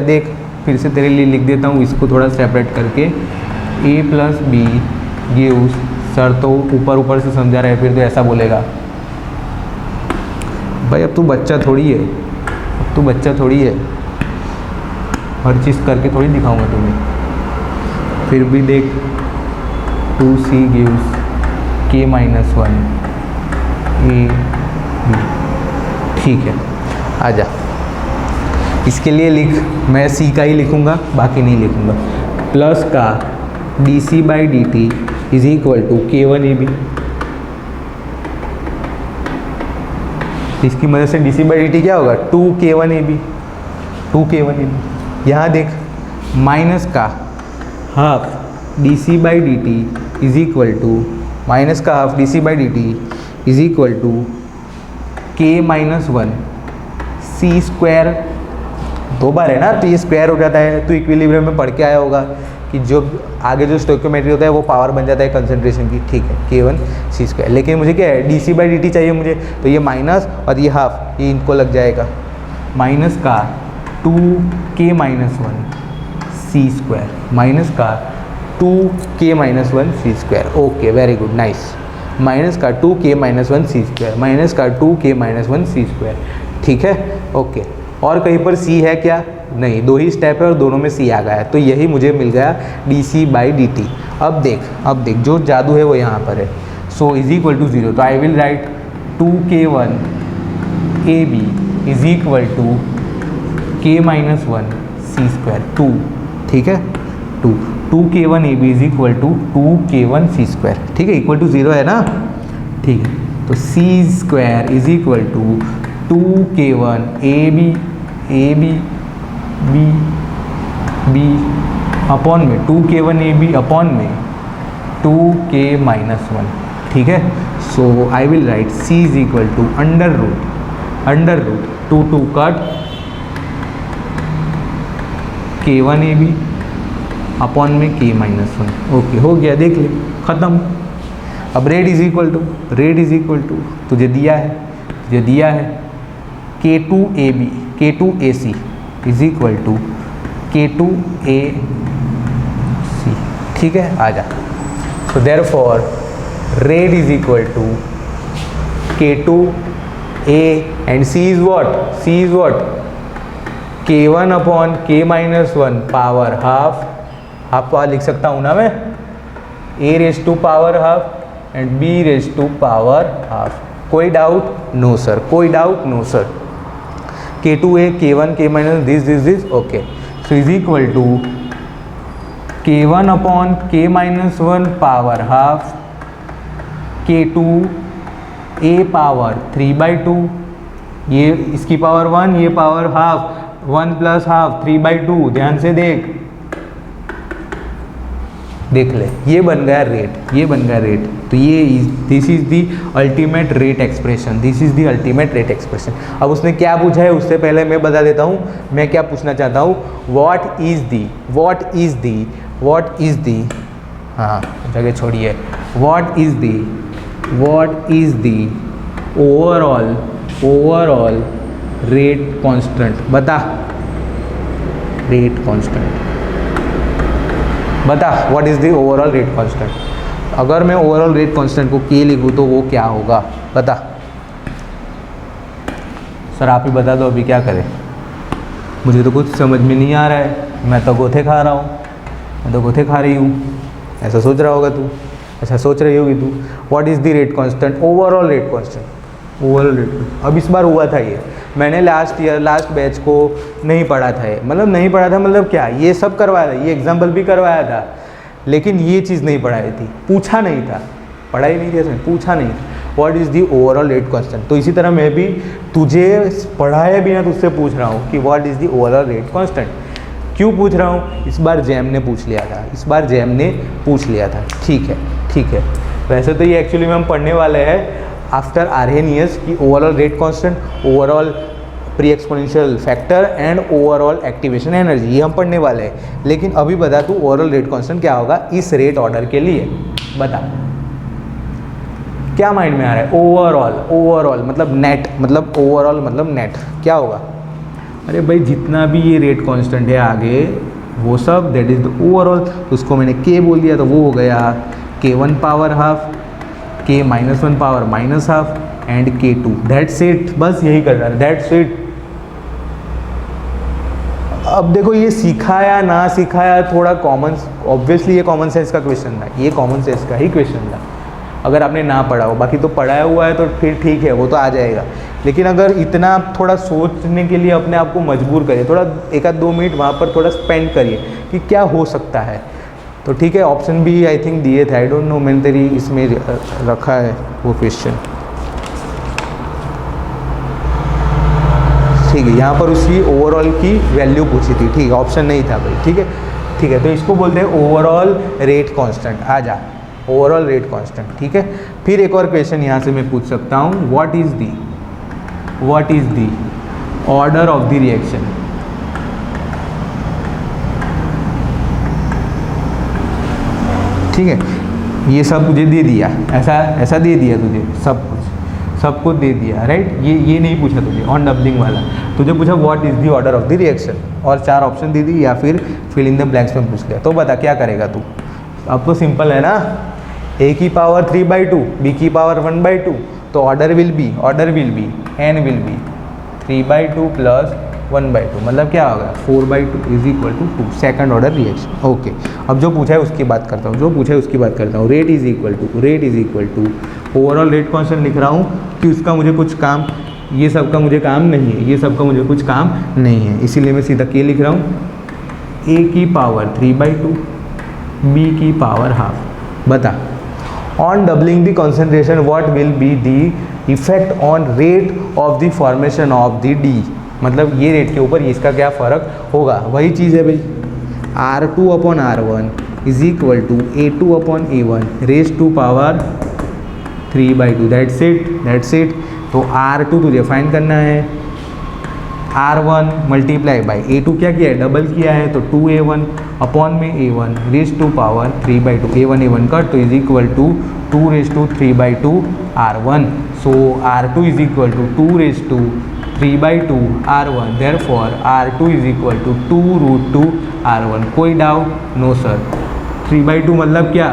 देख फिर से तेरे लिए लिख देता हूँ इसको थोड़ा सेपरेट करके. a plus B gives, sir तो ऊपर से समझा रहा है फिर तो ऐसा बोलेगा. भाई अब तू बच्चा थोड़ी है, हर चीज़ करके थोड़ी दिखाऊंगा तुम्हें. फिर भी देख 2c gives k-1 a b. ठीक है, आजा. इसके लिए लिख, मैं c का ही लिखूंगा, बाकी नहीं लिखूंगा. प्लस का DC by dt is equal to k1 AB. इसकी मदद से DC बाई dt क्या होगा 2k1 AB. यहाँ देख माइनस का half DC by dt is equal to k-1 c square. दो बार है ना तो ये स्क्वायर हो जाता है. तो इक्विलिब्रियम में पढ़ के आया होगा कि जो आगे जो स्टोइकियोमेट्री होता है वो पावर बन जाता है कंसंट्रेशन की. ठीक है, k1 c स्क्वायर. लेकिन मुझे क्या है DC बाई dt चाहिए मुझे. तो ये माइनस और ये हाफ, ये इनको लग जाएगा. माइनस का 2k-1 c square. Okay, very good, nice. Minus का 2k-1 c स्क्वायर. ठीक है, ओके. और कहीं पर c है क्या? नहीं, दो ही स्टेप है और दोनों में c आ गया है. तो यही मुझे मिल गया DC बाई dt. अब देख जो जादू है वो यहाँ पर है. So is equal to 0. तो I will write 2k1 AB is equal to k-1 c square 2. ठीक है, 2k1 AB is equal to 2k1 c square. ठीक है, इक्वल टू 0 है ना. ठीक है, तो c square is equal to 2k1 AB B upon में 2k1 AB अपॉन में 2k-1. ठीक है, so I will write c is equal to under root 2 cut k1 AB upon में k-1. ओके, हो गया, देख ले, ख़त्म. अब रेट इज इक्वल टू तुझे दिया है k2AC is equal to k2AC. ठीक है, आ जा. So therefore rate is equal to k2A and C is what k1 upon k-1 power half power लिख सकता हूँ ना मैं. a raise to power half and b raise to power half. कोई doubt? No sir. k2A k1 k-1 this. Okay, so is equal to k1 upon k-1 power half k2A power 3/2. ये इसकी power 1, ये power half, 1 plus half 3/2. ध्यान से देख ले, ये बन गया रेट. तो ये this is the ultimate rate expression. अब उसने क्या पूछा है उससे पहले मैं बता देता हूँ मैं क्या पूछना चाहता हूँ. व्हाट इज दी हाँ जगह छोड़िए. What is the overall rate constant. बता what is the overall rate constant. अगर मैं ओवरऑल रेट कांस्टेंट को k लिखूँ तो वो क्या होगा? बता सर, आप ही बता दो. अभी क्या करें, मुझे तो कुछ समझ में नहीं आ रहा है. मैं तो गोथे खा रही हूँ. ऐसा सोच रहा होगा तू, ऐसा सोच रही होगी तू. What is the rate constant? Overall rate constant. अब इस बार हुआ था ये मैंने लास्ट बैच को नहीं पढ़ा था, मतलब नहीं पढ़ा था मतलब क्या, ये सब करवाया था, ये एग्जाम्पल भी करवाया था, लेकिन ये चीज़ नहीं पढ़ाई थी, पूछा नहीं था, पढ़ाई नहीं थी इसमें, पूछा नहीं था what is the overall rate constant. तो इसी तरह मैं भी तुझे पढ़ाए बिना तुझसे पूछ रहा हूँ कि what is the overall rate constant. क्यों पूछ रहा हूँ, इस बार जैम ने पूछ लिया था, इस बार जैम ने पूछ लिया था। ठीक है, ठीक है। वैसे तो ये एक्चुअली में हम पढ़ने वाले हैं आफ्टर आर्हेनियस की overall rate constant, overall pre exponential factor and overall activation energy, ये हम पढ़ने वाले हैं। लेकिन अभी बता तू ओवरऑल रेट कांस्टेंट क्या होगा इस रेट ऑर्डर के लिए, बता क्या माइंड में आ रहा है। ओवरऑल मतलब नेट, मतलब ओवरऑल मतलब नेट क्या होगा। अरे भाई जितना भी ये रेट कांस्टेंट है आगे वो सब दैट इज द ओवरऑल। तो उसको मैंने के बोल दिया तो वो हो गया k1 power half, k -1 power minus half and k2, that's it. बस यही कर रहा है, दैट्स इट। अब देखो ये सिखाया ना सिखाया थोड़ा कॉमन, ऑब्वियसली ये कॉमन सेंस का क्वेश्चन था, ये कॉमन सेंस का ही क्वेश्चन था अगर आपने ना पढ़ा हो। बाकी तो पढ़ाया हुआ है तो फिर ठीक है, वो तो आ जाएगा। लेकिन अगर इतना आप थोड़ा सोचने के लिए अपने आप को मजबूर करिए, थोड़ा 1-2 मिनट वहाँ पर थोड़ा स्पेंड करिए कि क्या हो सकता है। तो ठीक है, ऑप्शन भी आई थिंक दिए थे, आई डोंट नो, मैंने तेरी इसमें रखा है वो क्वेश्चन। ठीक है, यहाँ पर उसकी ओवरऑल की वैल्यू पूछी थी, ठीक है, ऑप्शन नहीं था भाई। ठीक है, ठीक है, तो इसको बोलते हैं ओवरऑल रेट कांस्टेंट। आ जा, ओवरऑल रेट कांस्टेंट। ठीक है, फिर एक और क्वेश्चन यहाँ से मैं पूछ सकता हूँ, what is the order of the reaction. ठीक है, ये सब तुझे दे दिया, ऐसा दे दिया तुझे, सब कुछ दे दिया, राइट। ये नहीं पूछा तुझे ऑन डबलिंग वाला, तुझे पूछा what is the order of the reaction और 4 ऑप्शन दे दी या फिर फिल इन द ब्लैंक्स में पूछ लिया। तो बता क्या करेगा तू। अब तो सिंपल है ना, a की पावर 3/2, b की पावर 1/2, तो order will be n will be 3/2 plus 1/2, मतलब क्या होगा 4/2 is equal to 2, second order reaction. Okay, अब जो पूछा है उसकी बात करता हूँ, rate is equal to overall rate constant लिख रहा हूँ कि उसका मुझे कुछ काम, ये सब का मुझे काम नहीं है, ये सब का मुझे कुछ काम नहीं है, इसीलिए मैं सीधा के लिख रहा हूँ, a की पावर 3/2, b की पावर हाफ। बता on doubling the concentration what will be the effect on rate of the formation of the D, मतलब ये रेट के ऊपर इसका क्या फ़र्क होगा। वही चीज़ है भाई, R2/R1 is equal to A2/A1 raise to power 3/2, that's it. तो R2 तुझे फाइंड करना है, R1 मल्टीप्लाई बाई A2 क्या किया है, डबल किया है, तो 2A1 अपॉन में A1 raise to power 3/2, A1 cut, तो is equal to 2 raise to 3/2 R1। So R2 is equal to 2 raise to 3/2 R1, therefore R2 is equal to 2√2 R1। कोई doubt? No sir. 3/2 मतलब क्या,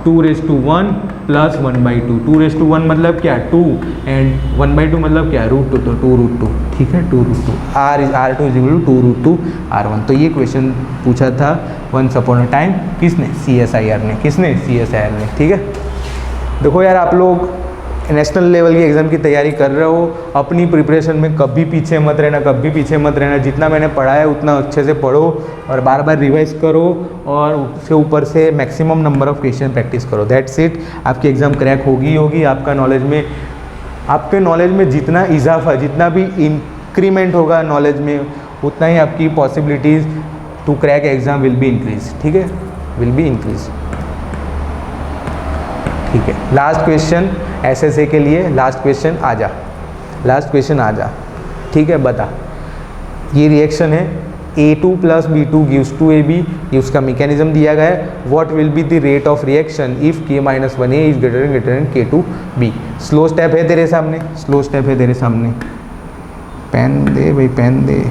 2⁻1 plus 1/2, 2⁻1 मतलब क्या 2 and 1/2 मतलब क्या √2, तो 2√2। ठीक है, 2√2 R2 is equal to 2√2 R1। तो ये क्वेश्चन पूछा था वंस अपॉन अ टाइम, किसने, CSIR ने। ठीक है, देखो यार आप लोग नेशनल लेवल की एग्ज़ाम की तैयारी कर रहे हो, अपनी प्रिपरेशन में कभी पीछे मत रहना, जितना मैंने पढ़ा है उतना अच्छे से पढ़ो और बार बार रिवाइज करो और उससे ऊपर से maximum number of question practice करो, दैट्स इट। आपकी एग्ज़ाम क्रैक होगी। आपके नॉलेज में जितना इजाफा, जितना भी इंक्रीमेंट होगा नॉलेज में, उतना ही आपकी possibilities to crack exam will be increase. ठीक है, विल बी इंक्रीज। ठीक है, लास्ट क्वेश्चन SSA के लिए, लास्ट क्वेश्चन आ जा। ठीक है, बता, ये रिएक्शन है A2 plus B2 gives to AB, ये उसका मैकेनिज्म दिया गया है। What will be the rate of reaction if K-1A is greater than K2B। Slow step है तेरे सामने, पेन दे भाई, पेन दे,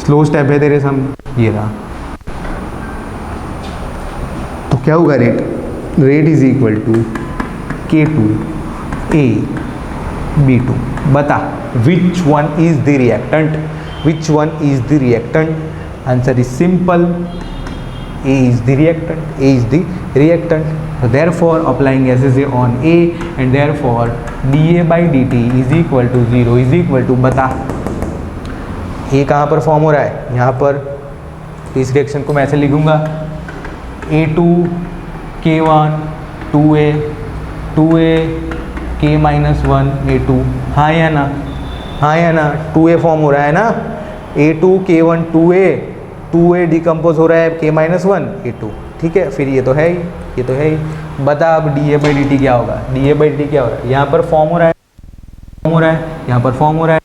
स्लो स्टेप है तेरे सामने, ये रहा। तो क्या होगा rate is equal to K2A B2। बता which one is the reactant? Answer is simple, A is the reactant। So therefore applying SSA on A and therefore dA by dt is equal to 0 is equal to बता A कहाँ पर form हो रहा है, यहाँ पर। तो इस रिएक्शन को मैं ऐसे लिखूँगा A2 K1 2A 2A K minus 1 A2, हाँ या ना, हाँ या ना, 2A फॉर्म हो रहा है ना, A2 K1 2A 2A decompose हो रहा है K minus 1 A2, ठीक है। फिर ये तो है ही, ये तो है ही। बता अब dA by dt क्या होगा, dA by dt क्या हो रहा है, यहाँ पर फॉर्म हो रहा है, फॉर्म हो रहा है, यहाँ पर फॉर्म हो रहा है,